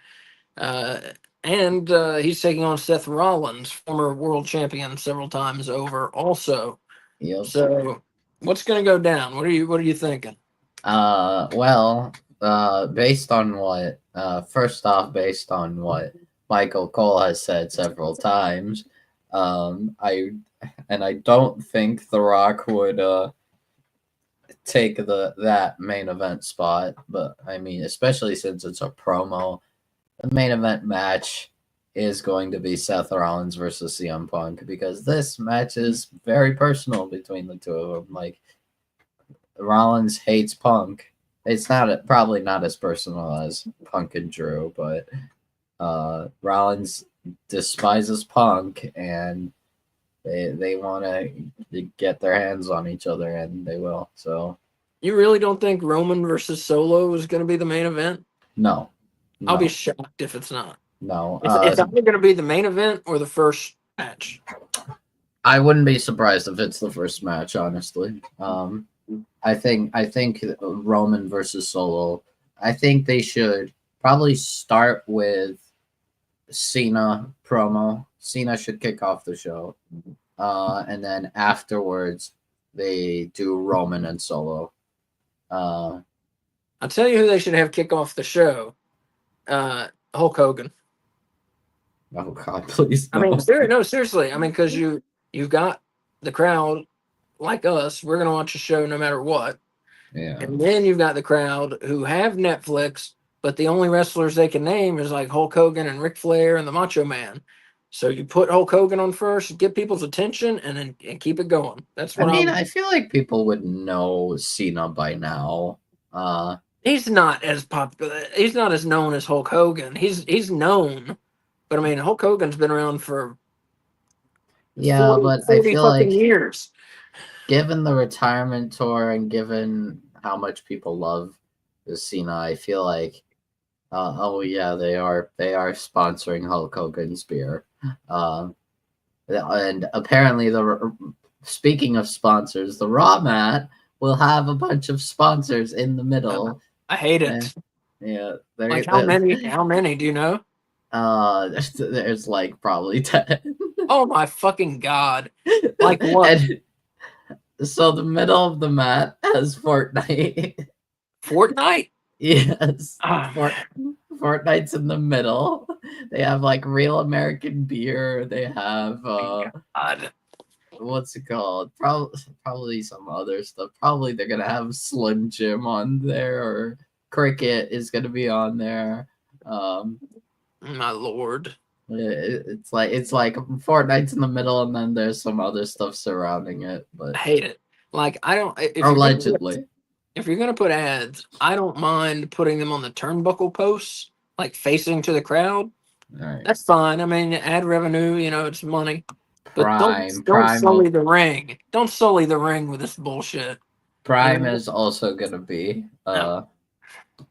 S1: uh, and he's taking on Seth Rollins, former World Champion several times over, also.
S2: Yep.
S1: So, what's going to go down? What are you thinking?
S2: Well, based on what, first off, based on what Michael Cole has said several times, I don't think The Rock would take that main event spot, but I mean, especially since it's a promo, the main event match is going to be Seth Rollins versus CM Punk, because this match is very personal between the two of them. Like, Rollins hates Punk. It's probably not as personal as Punk and Drew, but Rollins despises Punk, and they want to get their hands on each other, and they will. So
S1: You really don't think Roman versus Solo is going to be the main event?
S2: no,
S1: I'll be
S2: no,
S1: shocked if it's not.
S2: no.
S1: It's either going to be the main event or the first match.
S2: I wouldn't be surprised if it's the first match, honestly. I think Roman versus Solo. I think they should probably start with Cena promo. Cena should kick off the show, and then afterwards they do Roman and Solo.
S1: I'll tell you who they should have kick off the show. Hulk Hogan.
S2: Oh God, please!
S1: No. I mean, seriously. I mean, because you've got the crowd like us. We're gonna watch a show no matter what.
S2: Yeah.
S1: And then you've got the crowd who have Netflix, but the only wrestlers they can name is like Hulk Hogan and Ric Flair and the Macho Man. So you put Hulk Hogan on first, get people's attention, and keep it going. That's what
S2: I feel like people would know Cena by now.
S1: He's not as popular. He's not as known as Hulk Hogan. He's known, but I mean, Hulk Hogan's been around for 40
S2: I feel
S1: fucking
S2: like
S1: years.
S2: Given the retirement tour and given how much people love Cena, I feel like, they are sponsoring Hulk Hogan's beer, and apparently speaking of sponsors, the Raw mat will have a bunch of sponsors in the middle.
S1: I hate it.
S2: Yeah,
S1: like how many? How many? Do you know?
S2: There's like probably 10.
S1: Oh my fucking God! Like what?
S2: So the middle of the mat has Fortnite.
S1: Fortnite?
S2: Yes.
S1: Oh,
S2: Fortnite's in the middle. They have like real American beer. They have
S1: God.
S2: What's it called? Probably some other stuff. Probably they're gonna have Slim Jim on there, or Cricket is gonna be on there.
S1: My Lord.
S2: It's like Fortnite's in the middle, and then there's some other stuff surrounding it. But
S1: I hate it. Like I don't.
S2: Allegedly.
S1: If you're gonna put ads, I don't mind putting them on the turnbuckle posts, like facing to the crowd.
S2: Right.
S1: That's fine. I mean, ad revenue, it's money. But don't
S2: Prime
S1: sully the ring. Don't sully the ring with this bullshit.
S2: Prime is also gonna be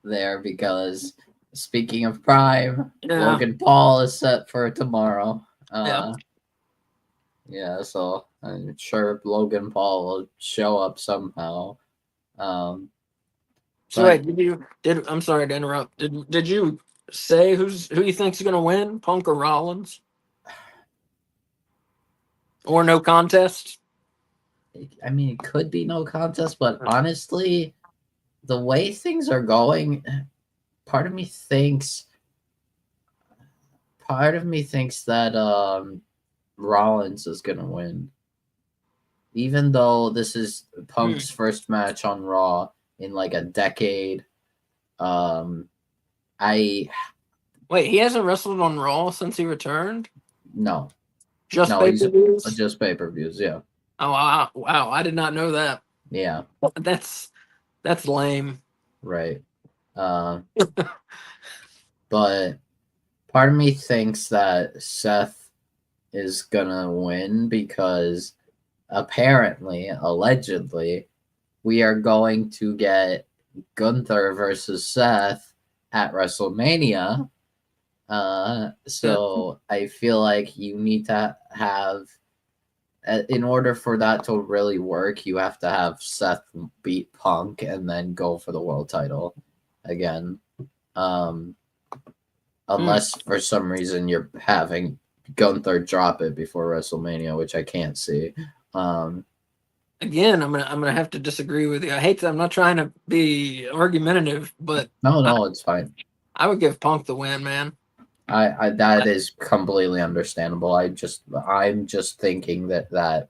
S2: there, because speaking of Prime, Logan Paul is set for tomorrow. Yeah, so I'm sure Logan Paul will show up somehow.
S1: So wait, I'm sorry to interrupt. Did you say who you think's gonna win, Punk or Rollins? Or no contest?
S2: I mean, it could be no contest, but honestly, the way things are going, part of me thinks that Rollins is gonna win. Even though this is Punk's first match on Raw in like a decade. Wait,
S1: he hasn't wrestled on Raw since he returned?
S2: No.
S1: Just pay-per-views?
S2: Just pay-per-views, yeah.
S1: Oh wow, I did not know that.
S2: Yeah.
S1: That's lame.
S2: Right. But part of me thinks that Seth is gonna win, because allegedly, we are going to get Gunther versus Seth at WrestleMania. So I feel like you need to have, in order for that to really work, you have to have Seth beat Punk and then go for the world title again. Unless for some reason you're having Gunther drop it before WrestleMania, which I can't see.
S1: Again, I'm gonna have to disagree with you. I'm not trying to be argumentative, but
S2: no, it's fine.
S1: I would give Punk the win, man.
S2: That is completely understandable. I'm just thinking that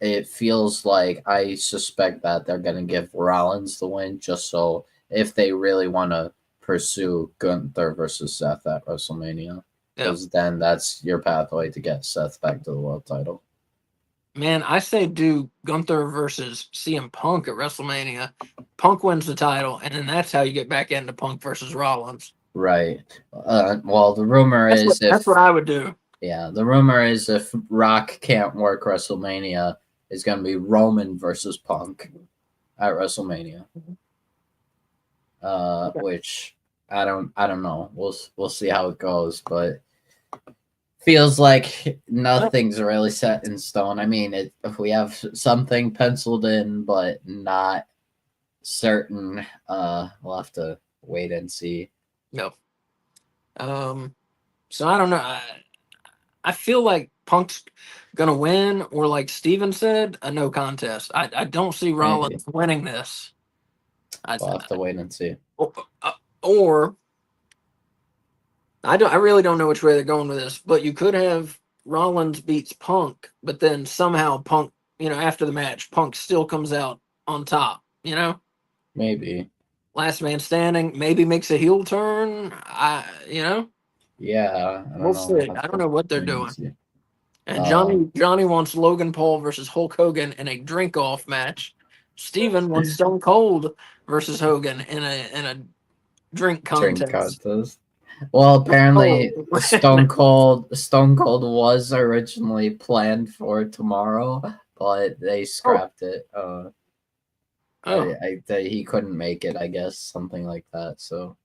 S2: it feels like, I suspect that they're gonna give Rollins the win, just so if they really want to pursue Gunther versus Seth at WrestleMania. because then that's your pathway to get Seth back to the world title.
S1: Man, I say do Gunther versus CM Punk at WrestleMania. Punk wins the title, and then that's how you get back into Punk versus Rollins.
S2: Right. Well, the rumor is
S1: that's what I would do.
S2: Yeah, the rumor is if Rock can't work WrestleMania, it's going to be Roman versus Punk at WrestleMania. Which I don't know. We'll see how it goes, but feels like nothing's really set in stone. I mean, if we have something penciled in, but not certain, we'll have to wait and see.
S1: No. So I don't know. I feel like Punk's gonna win, or like Steven said, a no contest. I don't see Rollins winning this.
S2: We'll have to wait and see.
S1: Or I really don't know which way they're going with this, but you could have Rollins beats Punk, but then somehow Punk, after the match, Punk still comes out on top.
S2: Maybe
S1: last man standing, maybe makes a heel turn.
S2: Yeah,
S1: we'll see. I don't know what they're doing. And Johnny wants Logan Paul versus Hulk Hogan in a drink off match. Steven wants Stone Cold versus Hogan in a drink contest.
S2: Well, apparently Stone Cold was originally planned for tomorrow, but they scrapped it. He couldn't make it, I guess, something like that. So,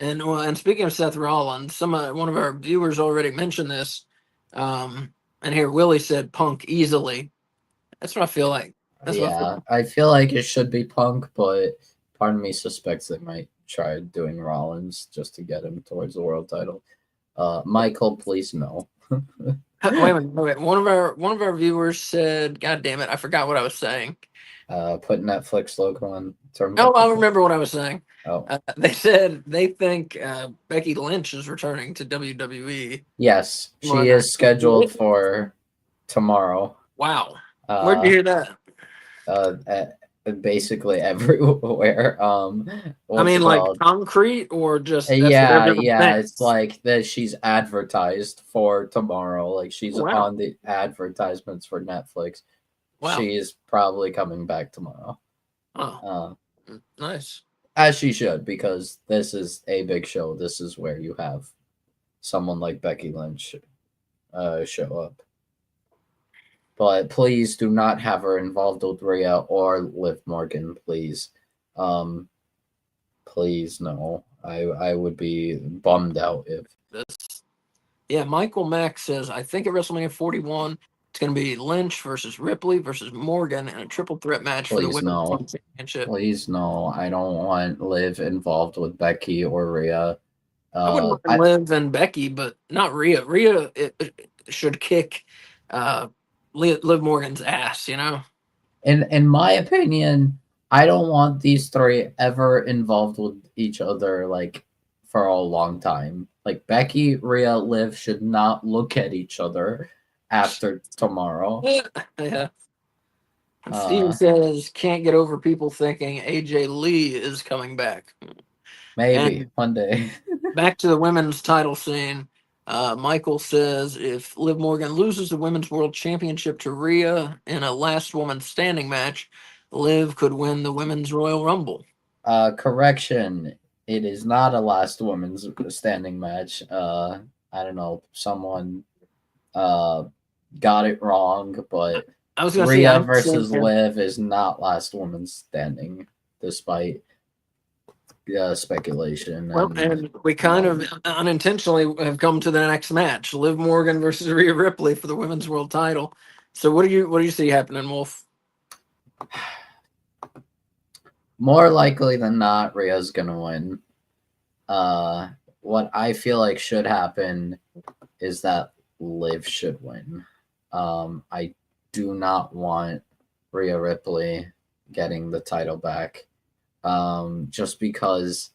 S1: and speaking of Seth Rollins, one of our viewers already mentioned this. And here Willie said Punk easily. That's what I feel like.
S2: I feel like it should be Punk, but part of me suspects they might try doing Rollins just to get him towards the world title. Michael, please no.
S1: Wait a minute. One of our viewers said, "God damn it, I forgot what I was saying."
S2: Put Netflix logo on.
S1: Oh, I remember what I was saying.
S2: Oh,
S1: they said they think Becky Lynch is returning to WWE.
S2: Yes, she is scheduled for tomorrow.
S1: Wow, where'd you hear
S2: that? Basically everywhere.
S1: I mean, like concrete or just
S2: yeah. It's like that. She's advertised for tomorrow. Like she's on the advertisements for Netflix. Wow. She's probably coming back tomorrow.
S1: Oh, nice.
S2: As she should, because this is a big show. This is where you have someone like Becky Lynch show up. But please do not have her involved with Rhea or Liv Morgan, please. Please, no. I would be bummed out if
S1: this. Yeah, Michael Mack says, I think at WrestleMania 41, it's going to be Lynch versus Ripley versus Morgan in a triple threat match for the Women's Championship.
S2: Please, no. I don't want Liv involved with Becky or Rhea.
S1: I wouldn't want Liv and Becky, but not Rhea. Rhea should kick Liv Morgan's ass,
S2: In my opinion, I don't want these three ever involved with each other like for a long time. Like Becky, Rhea, Liv should not look at each other after tomorrow.
S1: Yeah. Steve says can't get over people thinking AJ Lee is coming back.
S2: Maybe one day.
S1: Back to the women's title scene. Michael says if Liv Morgan loses the Women's World Championship to Rhea in a last woman standing match, Liv could win the Women's Royal Rumble.
S2: Correction. It is not a last woman's standing match. I don't know. Someone got it wrong, but
S1: I was gonna
S2: Rhea versus Liv is not last woman standing, despite speculation.
S1: Well, and we kind of unintentionally have come to the next match: Liv Morgan versus Rhea Ripley for the women's world title. So, what do you see happening, Wolf?
S2: More likely than not, Rhea's gonna win. What I feel like should happen is that Liv should win. I do not want Rhea Ripley getting the title back. Just because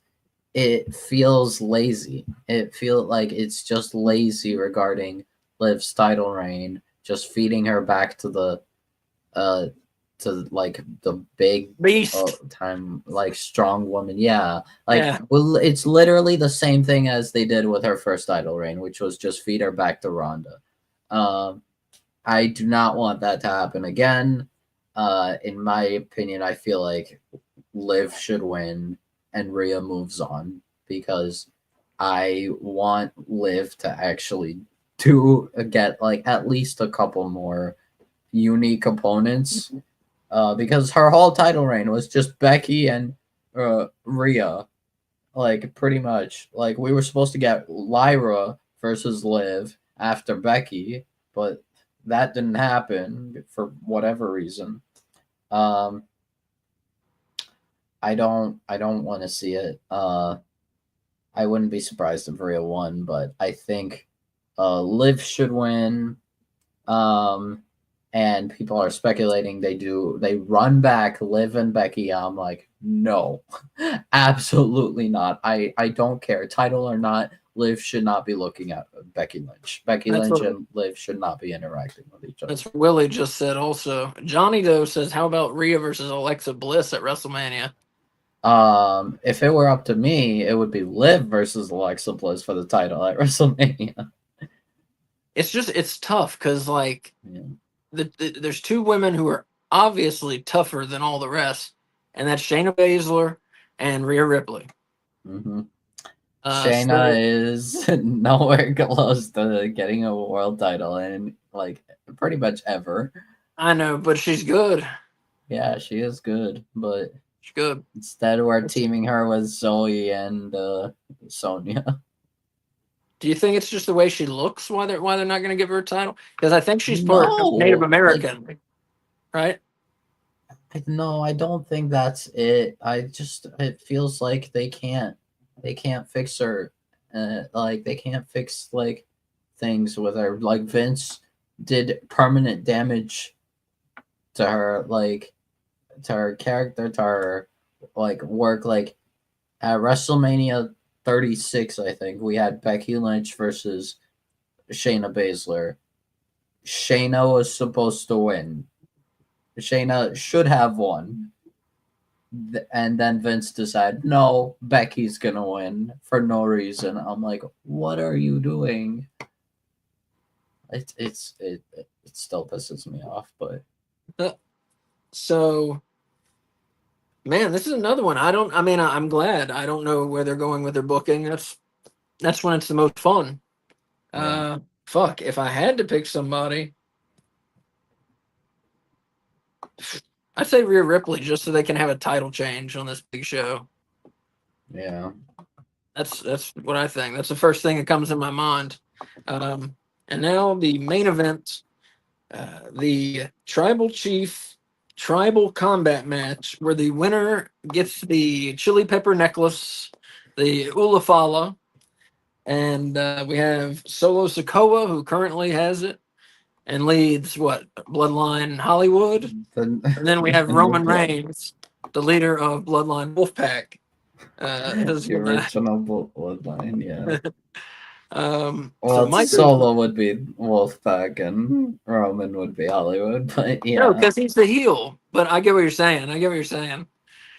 S2: it feels lazy. It feels like it's just lazy regarding Liv's title reign, just feeding her back to the to like the big
S1: Beast.
S2: time like strong woman. Yeah, like
S1: Yeah.
S2: well, it's literally the same thing as they did with her first title reign, which was just feed her back to Ronda. Um, I do not want that to happen again. In my opinion, I feel like Liv should win and Rhea moves on because I want Liv to actually get like at least a couple more unique opponents. Because her whole title reign was just Becky and Rhea, like pretty much. Like we were supposed to get Lyra versus Liv after Becky, but that didn't happen for whatever reason. Um, I don't want to see it. I wouldn't be surprised if Rhea won, but I think Liv should win. Um, and people are speculating they run back Liv and Becky. I'm like, no, absolutely not. I don't care, title or not. Liv should not be looking at Becky Lynch. Becky
S1: That's
S2: Lynch
S1: what
S2: and Liv should not be interacting with each other.
S1: that's what Willie just said also. Johnny though says, how about Rhea versus Alexa Bliss at WrestleMania?
S2: If it were up to me, it would be Liv versus Alexa Bliss for the title at WrestleMania.
S1: It's tough because like
S2: Yeah.
S1: there's two women who are obviously tougher than all the rest, and that's Shayna Baszler and Rhea Ripley.
S2: Mm-hmm.
S1: Uh,
S2: Shayna
S1: so
S2: is nowhere close to getting a world title in like pretty much ever.
S1: I know, but she's good.
S2: Yeah, she is good, but
S1: She's good.
S2: instead we're teaming her with Zoe and Sonya.
S1: Do you think it's just the way she looks why they're not going to give her a title? Because I think she's part Native
S2: No, like
S1: American, right?
S2: no, I don't think that's it. It feels like they can't fix her. Like they can't fix like things with her. Like Vince did permanent damage to her, like to her character, to her like work. Like at WrestleMania 36, I think we had Becky Lynch versus Shayna Baszler. Shayna was supposed to win. Shayna should have won. And then Vince decided, no, Becky's gonna win for no reason. I'm like, what are you doing? It still pisses me off, but
S1: So, man, this is another one. I'm glad. I don't know where they're going with their booking. That's when it's the most fun.
S2: yeah,
S1: Fuck, if I had to pick somebody, I'd say Rhea Ripley just so they can have a title change on this big show.
S2: yeah.
S1: That's what I think. That's the first thing that comes in my mind. And now the main event, the Tribal Chief Tribal Combat match, where the winner gets the chili pepper necklace, the Ulafala, and we have Solo Sokoa, who currently has it and leads what Bloodline Hollywood, and then we have
S2: And the
S1: Roman Reigns, the leader of Bloodline Wolfpack. As
S2: the original bloodline, yeah.
S1: So
S2: Well,
S1: Michael,
S2: Solo would be Wolfpack and Roman would be Hollywood, but
S1: no,
S2: yeah.
S1: because he's the heel. But I get what you're saying. I get what you're saying.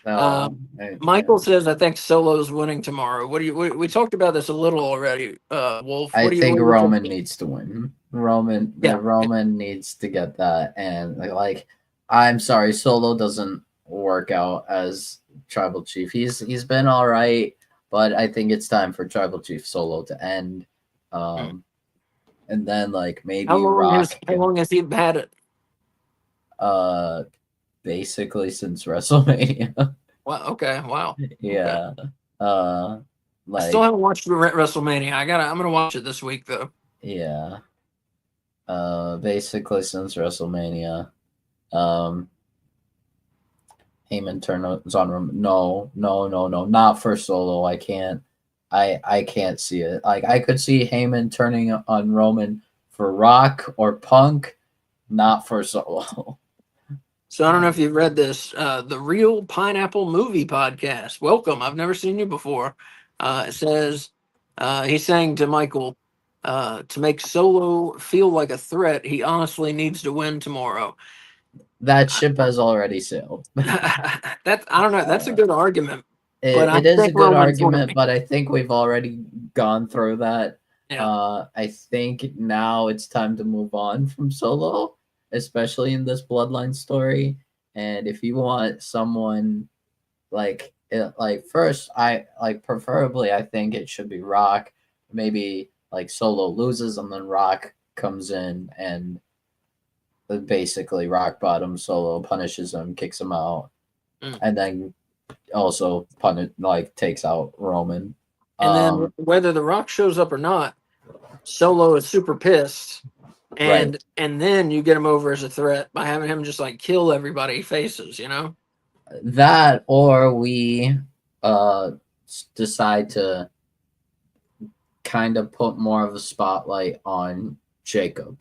S2: No,
S1: Michael says, "I think Solo's winning tomorrow." What do you? We talked about this a little already, Wolf.
S2: I
S1: What do you?
S2: think
S1: What do you
S2: Roman
S1: think?
S2: needs to win.
S1: Yeah,
S2: Roman needs to get that, and like, I'm sorry, Solo doesn't work out as Tribal Chief. He's been all right, but I think it's time for Tribal Chief Solo to end.
S1: Hmm.
S2: And then like maybe Rock
S1: How
S2: can
S1: long has he had it?
S2: uh basically since WrestleMania.
S1: Wow. Okay. Wow. Okay.
S2: Yeah. Uh
S1: I still
S2: like
S1: haven't watched WrestleMania. I'm gonna watch it this week though.
S2: yeah. Basically since WrestleMania. Um Heyman turns on Roman. No, no, no, no, not for Solo. I can't see it. Like I could see Heyman turning on Roman for Rock or Punk, not for Solo.
S1: So I don't know if you've read this, the Real Pineapple Movie Podcast. Welcome. I've never seen you before. It says he's saying to Michael, to make Solo feel like a threat, he honestly needs to win tomorrow.
S2: That ship has already sailed.
S1: That's I don't know. That's a good argument, but I
S2: It is a
S1: think
S2: good
S1: Roman's one of
S2: argument,
S1: me.
S2: but I think we've already gone through that.
S1: Yeah.
S2: I think now it's time to move on from Solo, especially in this Bloodline story. And if you want someone like first, I like preferably I think it should be Rock. Maybe like Solo loses and then Rock comes in and basically rock bottom Solo punishes him, kicks him out,
S1: Mm.
S2: and then also takes out Roman.
S1: And then whether The Rock shows up or not, Solo is super pissed,
S2: Right.
S1: and then you get him over as a threat by having him just like kill everybody he faces. You know.
S2: That or we uh decide to kind of put more of a spotlight on Jacob.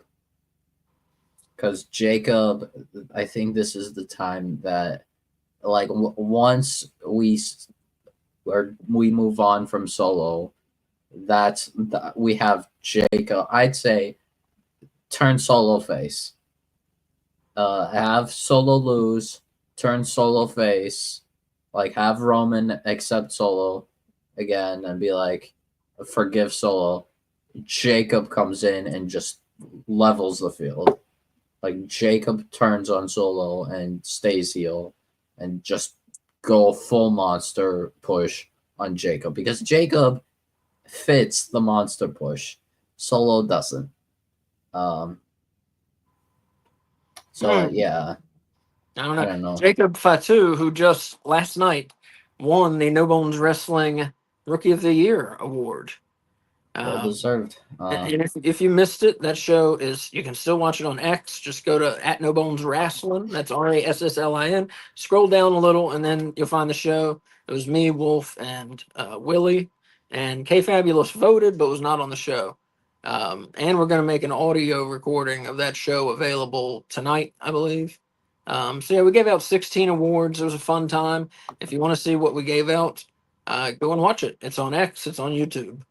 S2: Because Jacob, I think this is the time that like once we move on from Solo, we have Jacob. I'd say turn Solo face. Have Solo lose, turn Solo face, like have Roman accept Solo again and be like, forgive Solo. Jacob comes in and just levels the field. Like Jacob turns on Solo and stays heel and just go full monster push on Jacob because Jacob fits the monster push. Solo doesn't. Um yeah,
S1: I
S2: I
S1: don't know.
S2: don't know.
S1: Jacob Fatu, who just last night won the No Bones Wrestling Rookie of the Year award.
S2: Well
S1: Um,
S2: deserved.
S1: and if you missed it, that show is you can still watch it on X. Just go to at No Bones Wrestling. That's RASSLIN. Scroll down a little, and then you'll find the show. It was me, Wolf, and Willie, and K Fabulous voted, but was not on the show. And we're going to make an audio recording of that show available tonight, I believe. So yeah, we gave out 16 awards. It was a fun time. If you want to see what we gave out, go and watch it. It's on X. It's on YouTube.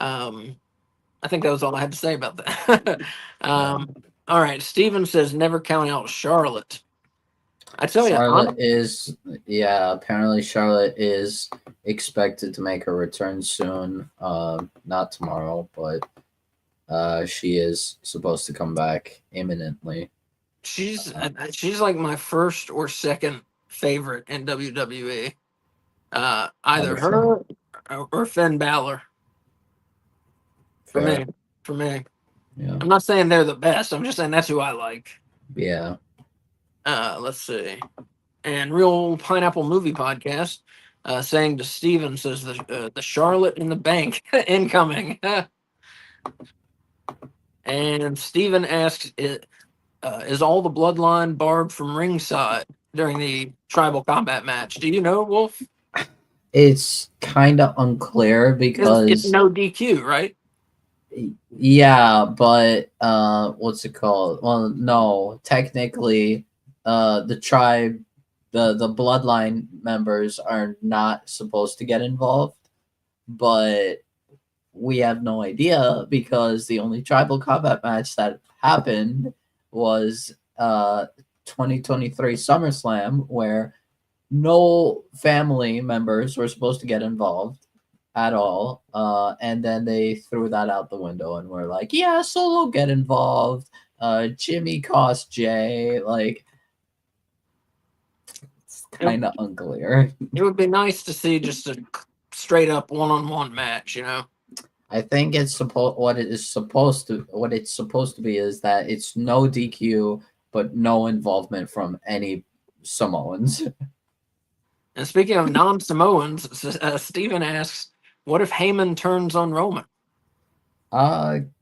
S1: I think that was all I had to say about that.
S2: Yeah.
S1: All right. Steven says never count out Charlotte. I tell you,
S2: Charlotte is apparently Charlotte is expected to make a return soon. Not tomorrow, but she is supposed to come back imminently.
S1: she's like my first or second favorite in WWE. Either
S2: Understand.
S1: her or Finn Balor. For
S2: Fair.
S1: me, for me.
S2: Yeah.
S1: I'm not saying they're the best. I'm just saying that's who I like.
S2: Yeah.
S1: Let's see. And Real Pineapple Movie Podcast saying to Steven says the Charlotte in the Bank incoming. And Steven asks, is all the bloodline barred from ringside during the tribal combat match? Do you know, Wolf?
S2: It's kind of unclear
S1: It's
S2: because
S1: no DQ, right?
S2: yeah, but what's it called? Well, no, technically, the tribe, the bloodline members are not supposed to get involved, but we have no idea because the only tribal combat match that happened was 2023 SummerSlam where no family members were supposed to get involved at all. And then they threw that out the window and were like, yeah, Solo get involved. Jimmy cost Jay. Like, it's kind of unclear.
S1: It would be nice to see just a straight up one-on-one match, you know?
S2: I think what it's supposed to be is that it's no DQ but no involvement from any Samoans.
S1: And speaking of non-Samoans, Steven asks, what if Heyman turns on Roman?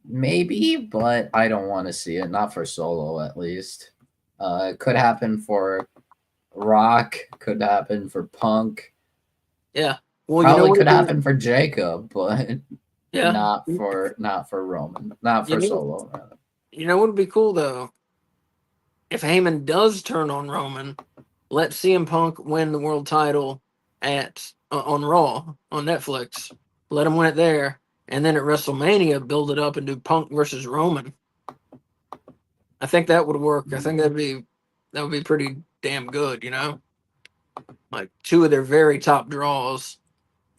S2: Maybe, but I don't want to see it. Not for Solo, at least. It could happen for Rock. Could happen for Punk.
S1: Yeah. Well,
S2: Probably could happen for Jacob, but
S1: yeah,
S2: not for Roman. Not for Solo. Rather.
S1: You know what would be cool though? If Heyman does turn on Roman, let CM Punk win the world title at on Raw on Netflix. Let him win it there, and then at WrestleMania, build it up and do Punk versus Roman. I think that would work. I think that'd be That would be pretty damn good, you know? Like two of their very top draws.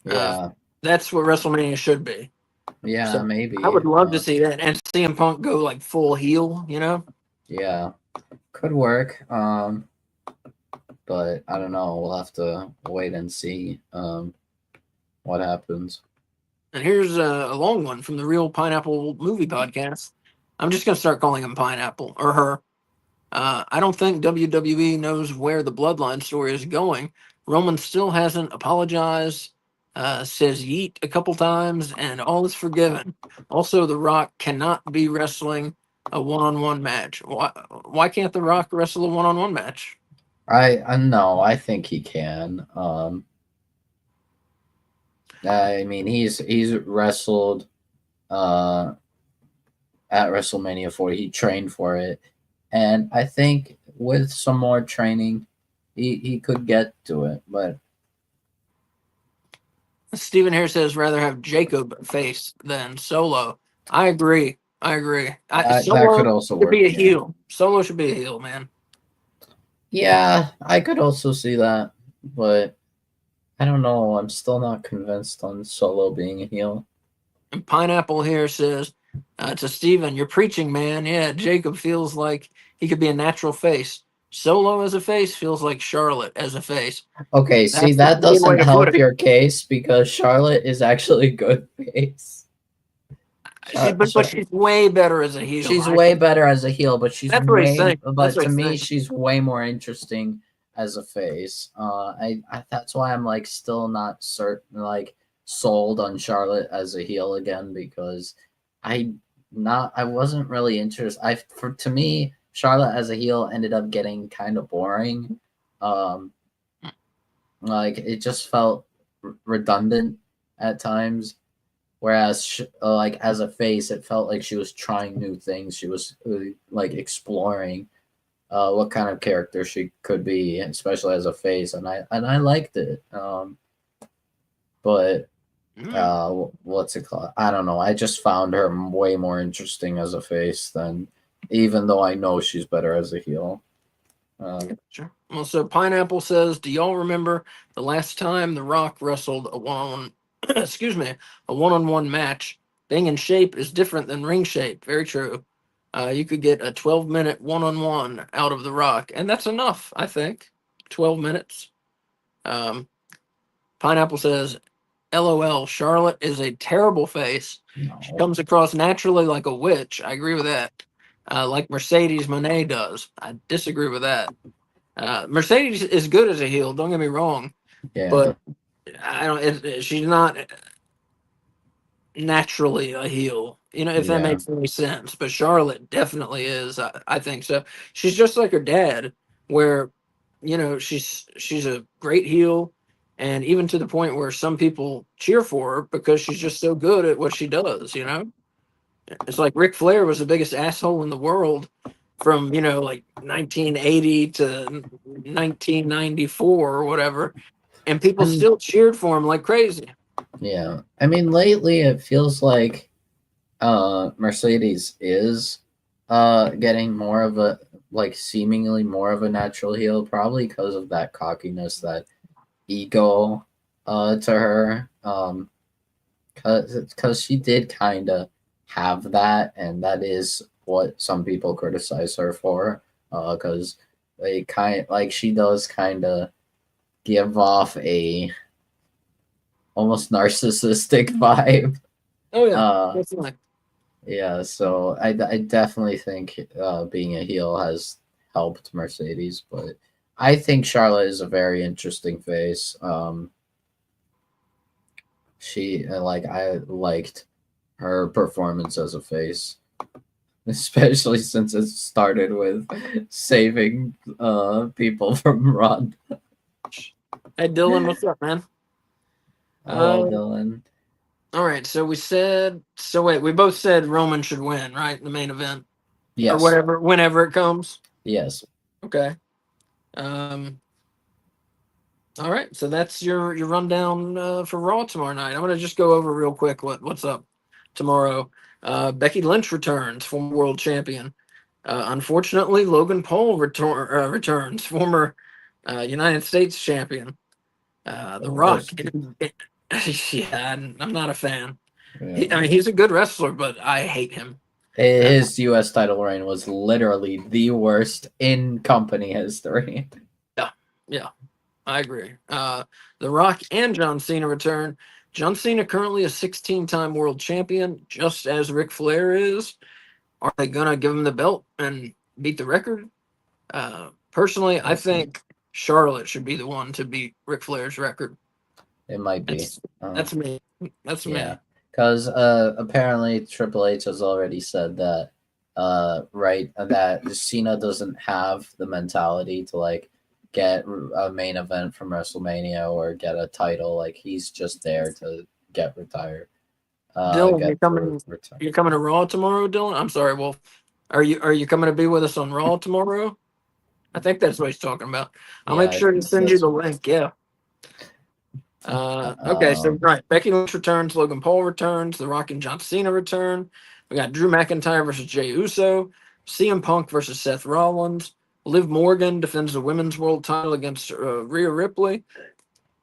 S1: Uh,
S2: Yeah,
S1: that's what WrestleMania should be.
S2: yeah,
S1: So I
S2: maybe.
S1: would love to see that and CM Punk go like full heel, you know?
S2: Yeah, could work. But I don't know. We'll have to wait and see what happens.
S1: And here's a long one from the Real Pineapple Movie Podcast. I'm just going to start calling him Pineapple or her. I don't think WWE knows where the bloodline story is going. Roman still hasn't apologized, says yeet a couple times, and all is forgiven. Also, The Rock cannot be wrestling a one-on-one match. Why can't The Rock wrestle a one-on-one match?
S2: I know. I think he can. I mean, he's wrestled uh at WrestleMania 40. He trained for it, and I think with some more training, he could get to it. But
S1: Stephen here says rather have Jacob face than Solo. I agree. I agree.
S2: that could
S1: Solo
S2: also
S1: should
S2: work.
S1: be a
S2: Yeah.
S1: heel. Solo should be a heel, man.
S2: Yeah, I could also see that, but I don't know. I'm still not convinced on Solo being a heel.
S1: And Pineapple here says to Steven, you're preaching, man. Yeah, Jacob feels like he could be a natural face. Solo as a face feels like Charlotte as a face.
S2: Okay, see,
S1: That's a
S2: that
S1: good way
S2: doesn't
S1: to put
S2: help
S1: it.
S2: your case because Charlotte is actually good face.
S1: But she's way better as a heel.
S2: She's way better as a heel, but
S1: That's what he's saying. That's
S2: but
S1: what
S2: to
S1: he's
S2: me,
S1: saying.
S2: she's way more interesting as a face. I that's why I'm like still not certain, like sold on Charlotte as a heel again because I I wasn't really interested. To me, Charlotte as a heel ended up getting kind of boring. Um, like it just felt redundant at times. Whereas, like as a face, it felt like she was trying new things. She was like exploring what kind of character she could be, especially as a face, and I liked it. But what's it called? I don't know. I just found her way more interesting as a face than, even though I know she's better as a heel.
S1: Sure. Well, so Pineapple says, do y'all remember the last time The Rock wrestled a one excuse me, a one-on-one match? Being in shape is different than ring shape. Very true. You could get a 12-minute one-on-one out of The Rock, and that's enough, I think. 12 minutes. Um, Pineapple says, LOL, Charlotte is a terrible face. She
S2: No.
S1: comes across naturally like a witch. I agree with that. Like Mercedes Moné does. I disagree with that. Mercedes is good as a heel. Don't get me wrong,
S2: Yeah.
S1: but I don't. She's not naturally a heel. You know, if that
S2: Yeah.
S1: makes any sense. But Charlotte definitely is. I think so. She's just like her dad, where she's a great heel, and even to the point where some people cheer for her because she's just so good at what she does. You know, it's like Ric Flair was the biggest asshole in the world from like 1980 to 1994 or whatever, and people
S2: And
S1: still cheered for him like crazy.
S2: yeah, I mean, lately it feels like Mercedes is getting more of a, like, seemingly more of a natural heel, probably because of that cockiness, that ego to her. Because she did kind of have that, and that is what some people criticize her for. Because they kind, like, she does kind of give off a almost narcissistic vibe.
S1: Oh yeah,
S2: Uh,
S1: definitely.
S2: yeah, so I definitely think being a heel has helped Mercedes, but I think Charlotte is a very interesting face. She like I liked her performance as a face, especially since it started with saving people from Ron.
S1: Hey Dylan, what's up, man?
S2: Hello,
S1: Uh,
S2: Dylan.
S1: all right, so we said. So wait, we both said Roman should win, right? The main event or
S2: Yes,
S1: whatever, whenever it comes.
S2: yes.
S1: Okay. Um. All right, so that's your rundown for Raw tomorrow night. I'm gonna just go over real quick what's up tomorrow. Becky Lynch returns, former world champion. Unfortunately, Logan Paul returns, former United States champion. The Rock. Yeah, I'm not a fan.
S2: Yeah.
S1: I mean, he's a good wrestler, but I hate him.
S2: His U.S. title reign was literally the worst in company history.
S1: Yeah, I agree. The Rock and John Cena return. John Cena currently a 16-time world champion, just as Ric Flair is. Are they gonna give him the belt and beat the record? Personally, I
S2: We'll see.
S1: think Charlotte should be the one to beat Ric Flair's record.
S2: It might be.
S1: That's me. That's
S2: Yeah,
S1: me.
S2: because apparently Triple H has already said that, right, that Cena doesn't have the mentality to like get a main event from WrestleMania or get a title. Like he's just there to get retired.
S1: Dylan,
S2: Get to retire.
S1: you're coming to Raw tomorrow, Dylan? I'm sorry, Wolf. Are you coming to be with us on Raw tomorrow? I think that's what he's talking about. I'll
S2: Yeah,
S1: make
S2: I
S1: sure to
S2: think
S1: send you
S2: that's.
S1: the link. Yeah. Okay, so right, Becky Lynch returns, Logan Paul returns, The Rock and John Cena return. We got Drew McIntyre versus Jey Uso, CM Punk versus Seth Rollins, Liv Morgan defends the women's world title against Rhea Ripley,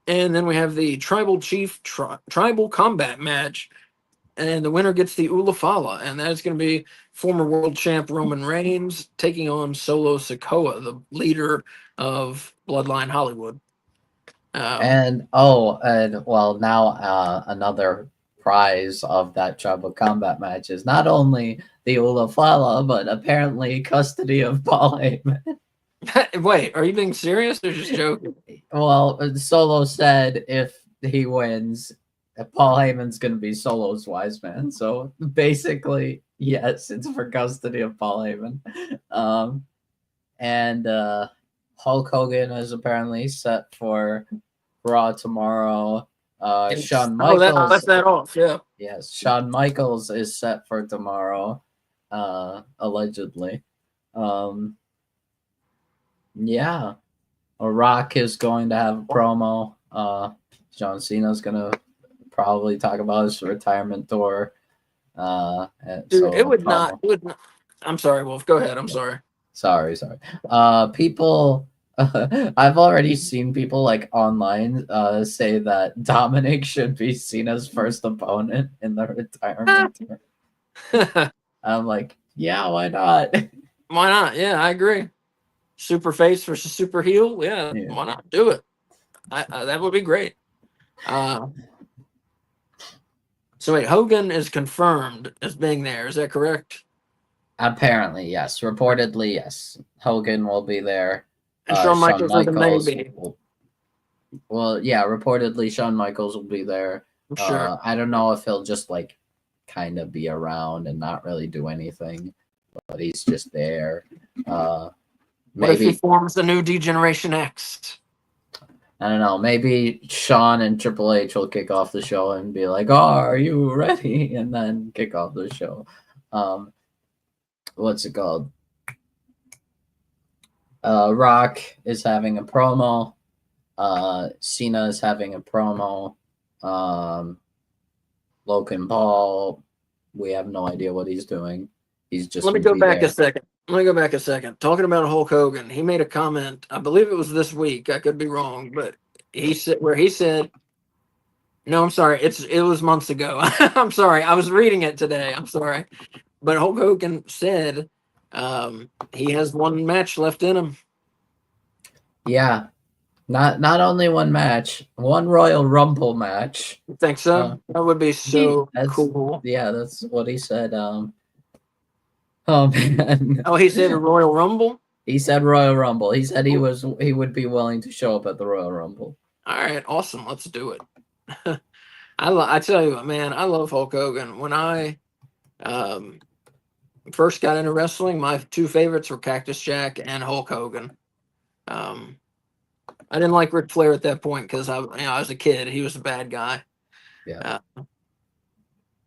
S1: and then we have the Tribal Chief Tribal Combat match, and the winner gets the Ulafala, and that is going to be former world champ Roman Reigns taking on Solo Sikoa, the leader of Bloodline Hollywood.
S2: And well, now another prize of that tribal combat match is not only the Ulafala, but apparently custody of Paul Heyman.
S1: Wait, are you being serious or just joking?
S2: Well, Solo said if he wins, Paul Heyman's going to be Solo's wise man. So basically, yes, it's for custody of Paul Heyman. And Hulk Hogan is apparently set for Raw tomorrow. Shawn
S1: I
S2: Michaels.
S1: left that off. Yeah.
S2: Yes, Shawn Michaels is set for tomorrow, allegedly. Yeah, a Rock is going to have a promo. John Cena's gonna probably talk about his retirement tour. And
S1: Dude,
S2: so
S1: it would not. I'm sorry, Wolf. Go ahead. I'm sorry.
S2: Sorry. People. I've already seen people like online say that Dominic should be Cena's first opponent in the retirement tour. I'm like, yeah, why not?
S1: Why not? Yeah, I agree. Super face versus super heel. Yeah,
S2: Yeah.
S1: why not do it? That would be great. So wait, Hogan is confirmed as being there. Is that correct?
S2: Apparently, yes. Reportedly, yes. Hogan will be there.
S1: And Shawn
S2: Shawn
S1: Michaels is a
S2: Michaels.
S1: maybe.
S2: Well, yeah. Reportedly, Shawn Michaels will be there.
S1: Sure.
S2: I don't know if he'll just like kind of be around and not really do anything, but he's just there.
S1: What if he
S2: Maybe
S1: forms the new D-Generation X?
S2: I don't know. Maybe Shawn and Triple H will kick off the show and be like, "Oh, are you ready?" And then kick off the show. What's it called? Rock is having a promo. Cena is having a promo. Logan Paul, we have no idea what he's doing. He's just.
S1: Let me go back a second. Talking about Hulk Hogan, he made a comment. I believe it was this week. I could be wrong, but he said, "No, I'm sorry. It was months ago. I'm sorry. I was reading it today. I'm sorry." But Hulk Hogan said he has one match left in him.
S2: Yeah, not only one match, one Royal Rumble match.
S1: You think so? That would be so cool.
S2: Yeah, that's what he said. Oh man.
S1: Oh, he said a Royal Rumble.
S2: He said Royal Rumble. He said he would be willing to show up at the Royal Rumble.
S1: All right, awesome. Let's do it. I tell you what, man, I love Hulk Hogan. When I first got into wrestling, my two favorites were Cactus Jack and Hulk Hogan. I didn't like Ric Flair at that point because I was a kid. He was a bad guy.
S2: Yeah.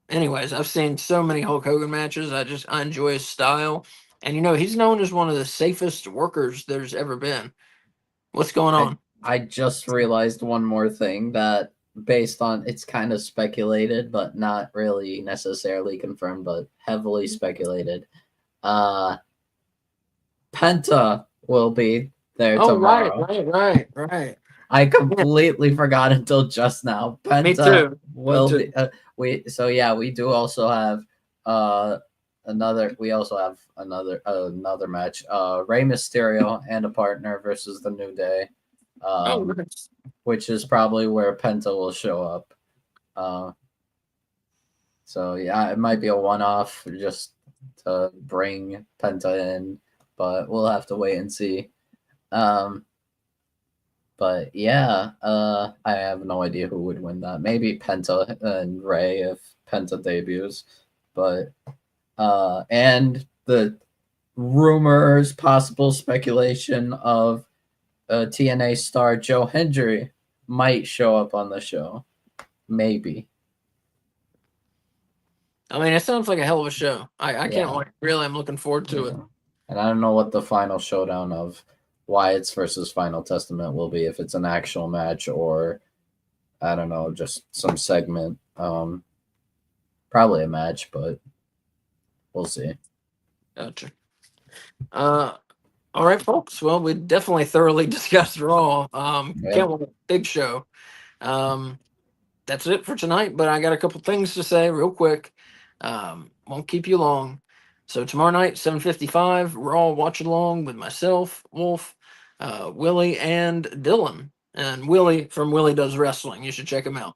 S1: Anyways, I've seen so many Hulk Hogan matches. I enjoy his style, and he's known as one of the safest workers there's ever been. What's going on?
S2: I just realized one more thing that based on it's kind of speculated, but not really necessarily confirmed, but heavily speculated. Penta will be there
S1: Oh, right,
S2: tomorrow.
S1: right.
S2: I
S1: Yeah,
S2: completely forgot until just now.
S1: me
S2: Penta
S1: too. Me
S2: will
S1: too.
S2: be. We do also have another. We also have another match. Rey Mysterio and a partner versus the New Day.
S1: Oh,
S2: Um,
S1: nice.
S2: which is probably where Penta will show up. Uh, so yeah, it might be a one-off just to bring Penta in, but we'll have to wait and see. Um, but yeah, I have no idea who would win that. Maybe Penta and Ray if Penta debuts, but and the rumors, possible speculation of TNA star Joe Hendry might show up on the show. Maybe.
S1: I mean, it sounds like a hell of a show. I can't
S2: Yeah.
S1: wait. Really, I'm looking forward to it.
S2: Yeah. And I don't know what the final showdown of Wyatt's versus Final Testament will be, if it's an actual match or I don't know, just some segment. Probably a match, but we'll see.
S1: Gotcha. All right, folks. Well, we definitely thoroughly discussed Raw.
S2: Yeah.
S1: Can't wait. Big show. Um, that's it for tonight. But I got a couple things to say real quick. Won't keep you long. So tomorrow night, 7:55, Raw watch along with myself, Wolf, Willie, and Dylan. And Willie from Willie Does Wrestling. You should check him out.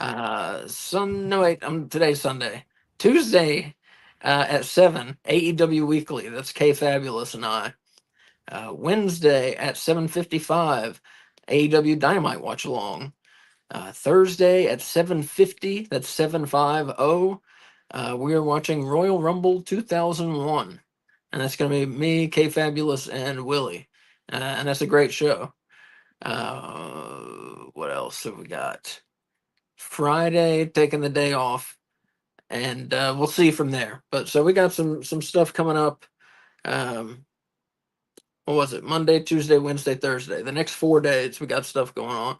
S1: No, wait, today's Sunday. Tuesday at 7, AEW Weekly. That's K Fabulous and I. Wednesday at 7:55, AEW Dynamite Watch Along. Thursday at 7:50, that's 750. We are watching Royal Rumble 2001, and that's going to be me, K Fabulous, and Willie, and that's a great show. What else have we got? Friday, taking the day off, and we'll see from there. But so we got some stuff coming up. What was it? Monday, Tuesday, Wednesday, Thursday. The next 4 days, we got stuff going on.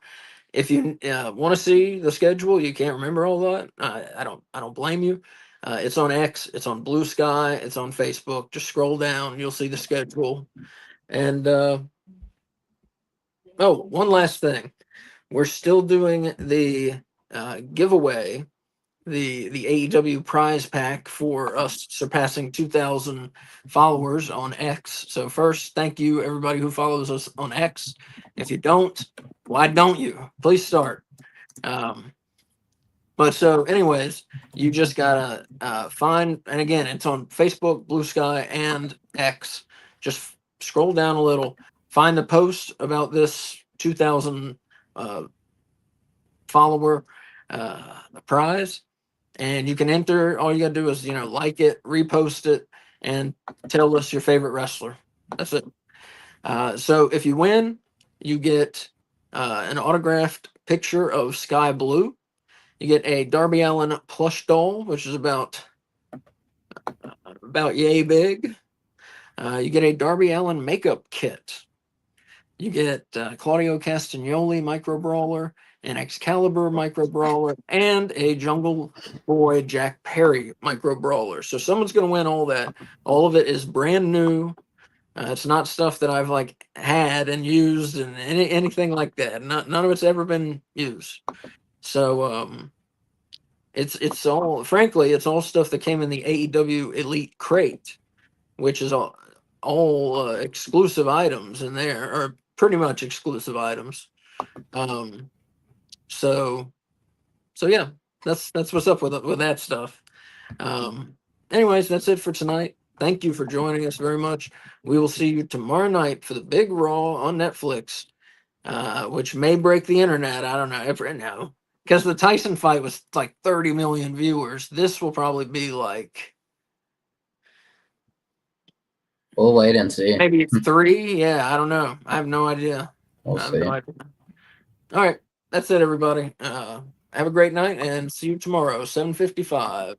S1: If you want to see the schedule, you can't remember all that. I don't blame you. It's on X, it's on Blue Sky, it's on Facebook. Just scroll down, you'll see the schedule. And oh, one last thing, we're still doing the giveaway, the AEW prize pack for us surpassing 2,000 followers on X. So first, thank you everybody who follows us on X. If you don't, why don't you? Please start. But so, anyways, you just gotta find, and again, it's on Facebook, Blue Sky, and X. Just scroll down a little, find the post about this 2,000 follower prize, and you can enter. All you gotta do is like it, repost it, and tell us your favorite wrestler. That's it. So if you win, you get an autographed picture of Sky Blue. You get a Darby Allin plush doll, which is about yay big. You get a Darby Allin makeup kit. You get Claudio Castagnoli micro brawler, an Excalibur micro brawler, and a Jungle Boy Jack Perry micro brawler. So someone's going to win all that. All of it is brand new. It's not stuff that I've had and used and anything like that. None of it's ever been used. So it's all, frankly, it's all stuff that came in the AEW Elite crate, which is all exclusive items in there, or pretty much exclusive items. Um, so yeah, that's what's up with that stuff. Anyways, that's it for tonight. Thank you for joining us very much. We will see you tomorrow night for the big Raw on Netflix, which may break the internet. I don't know. Ever know. Because the Tyson fight was like 30 million viewers. This will probably be like
S2: We'll wait and see.
S1: maybe 3. Yeah, I don't know. I have no idea.
S2: We'll
S1: I have
S2: see.
S1: no idea. All right, that's it, everybody. Have a great night and see you tomorrow, 7:55.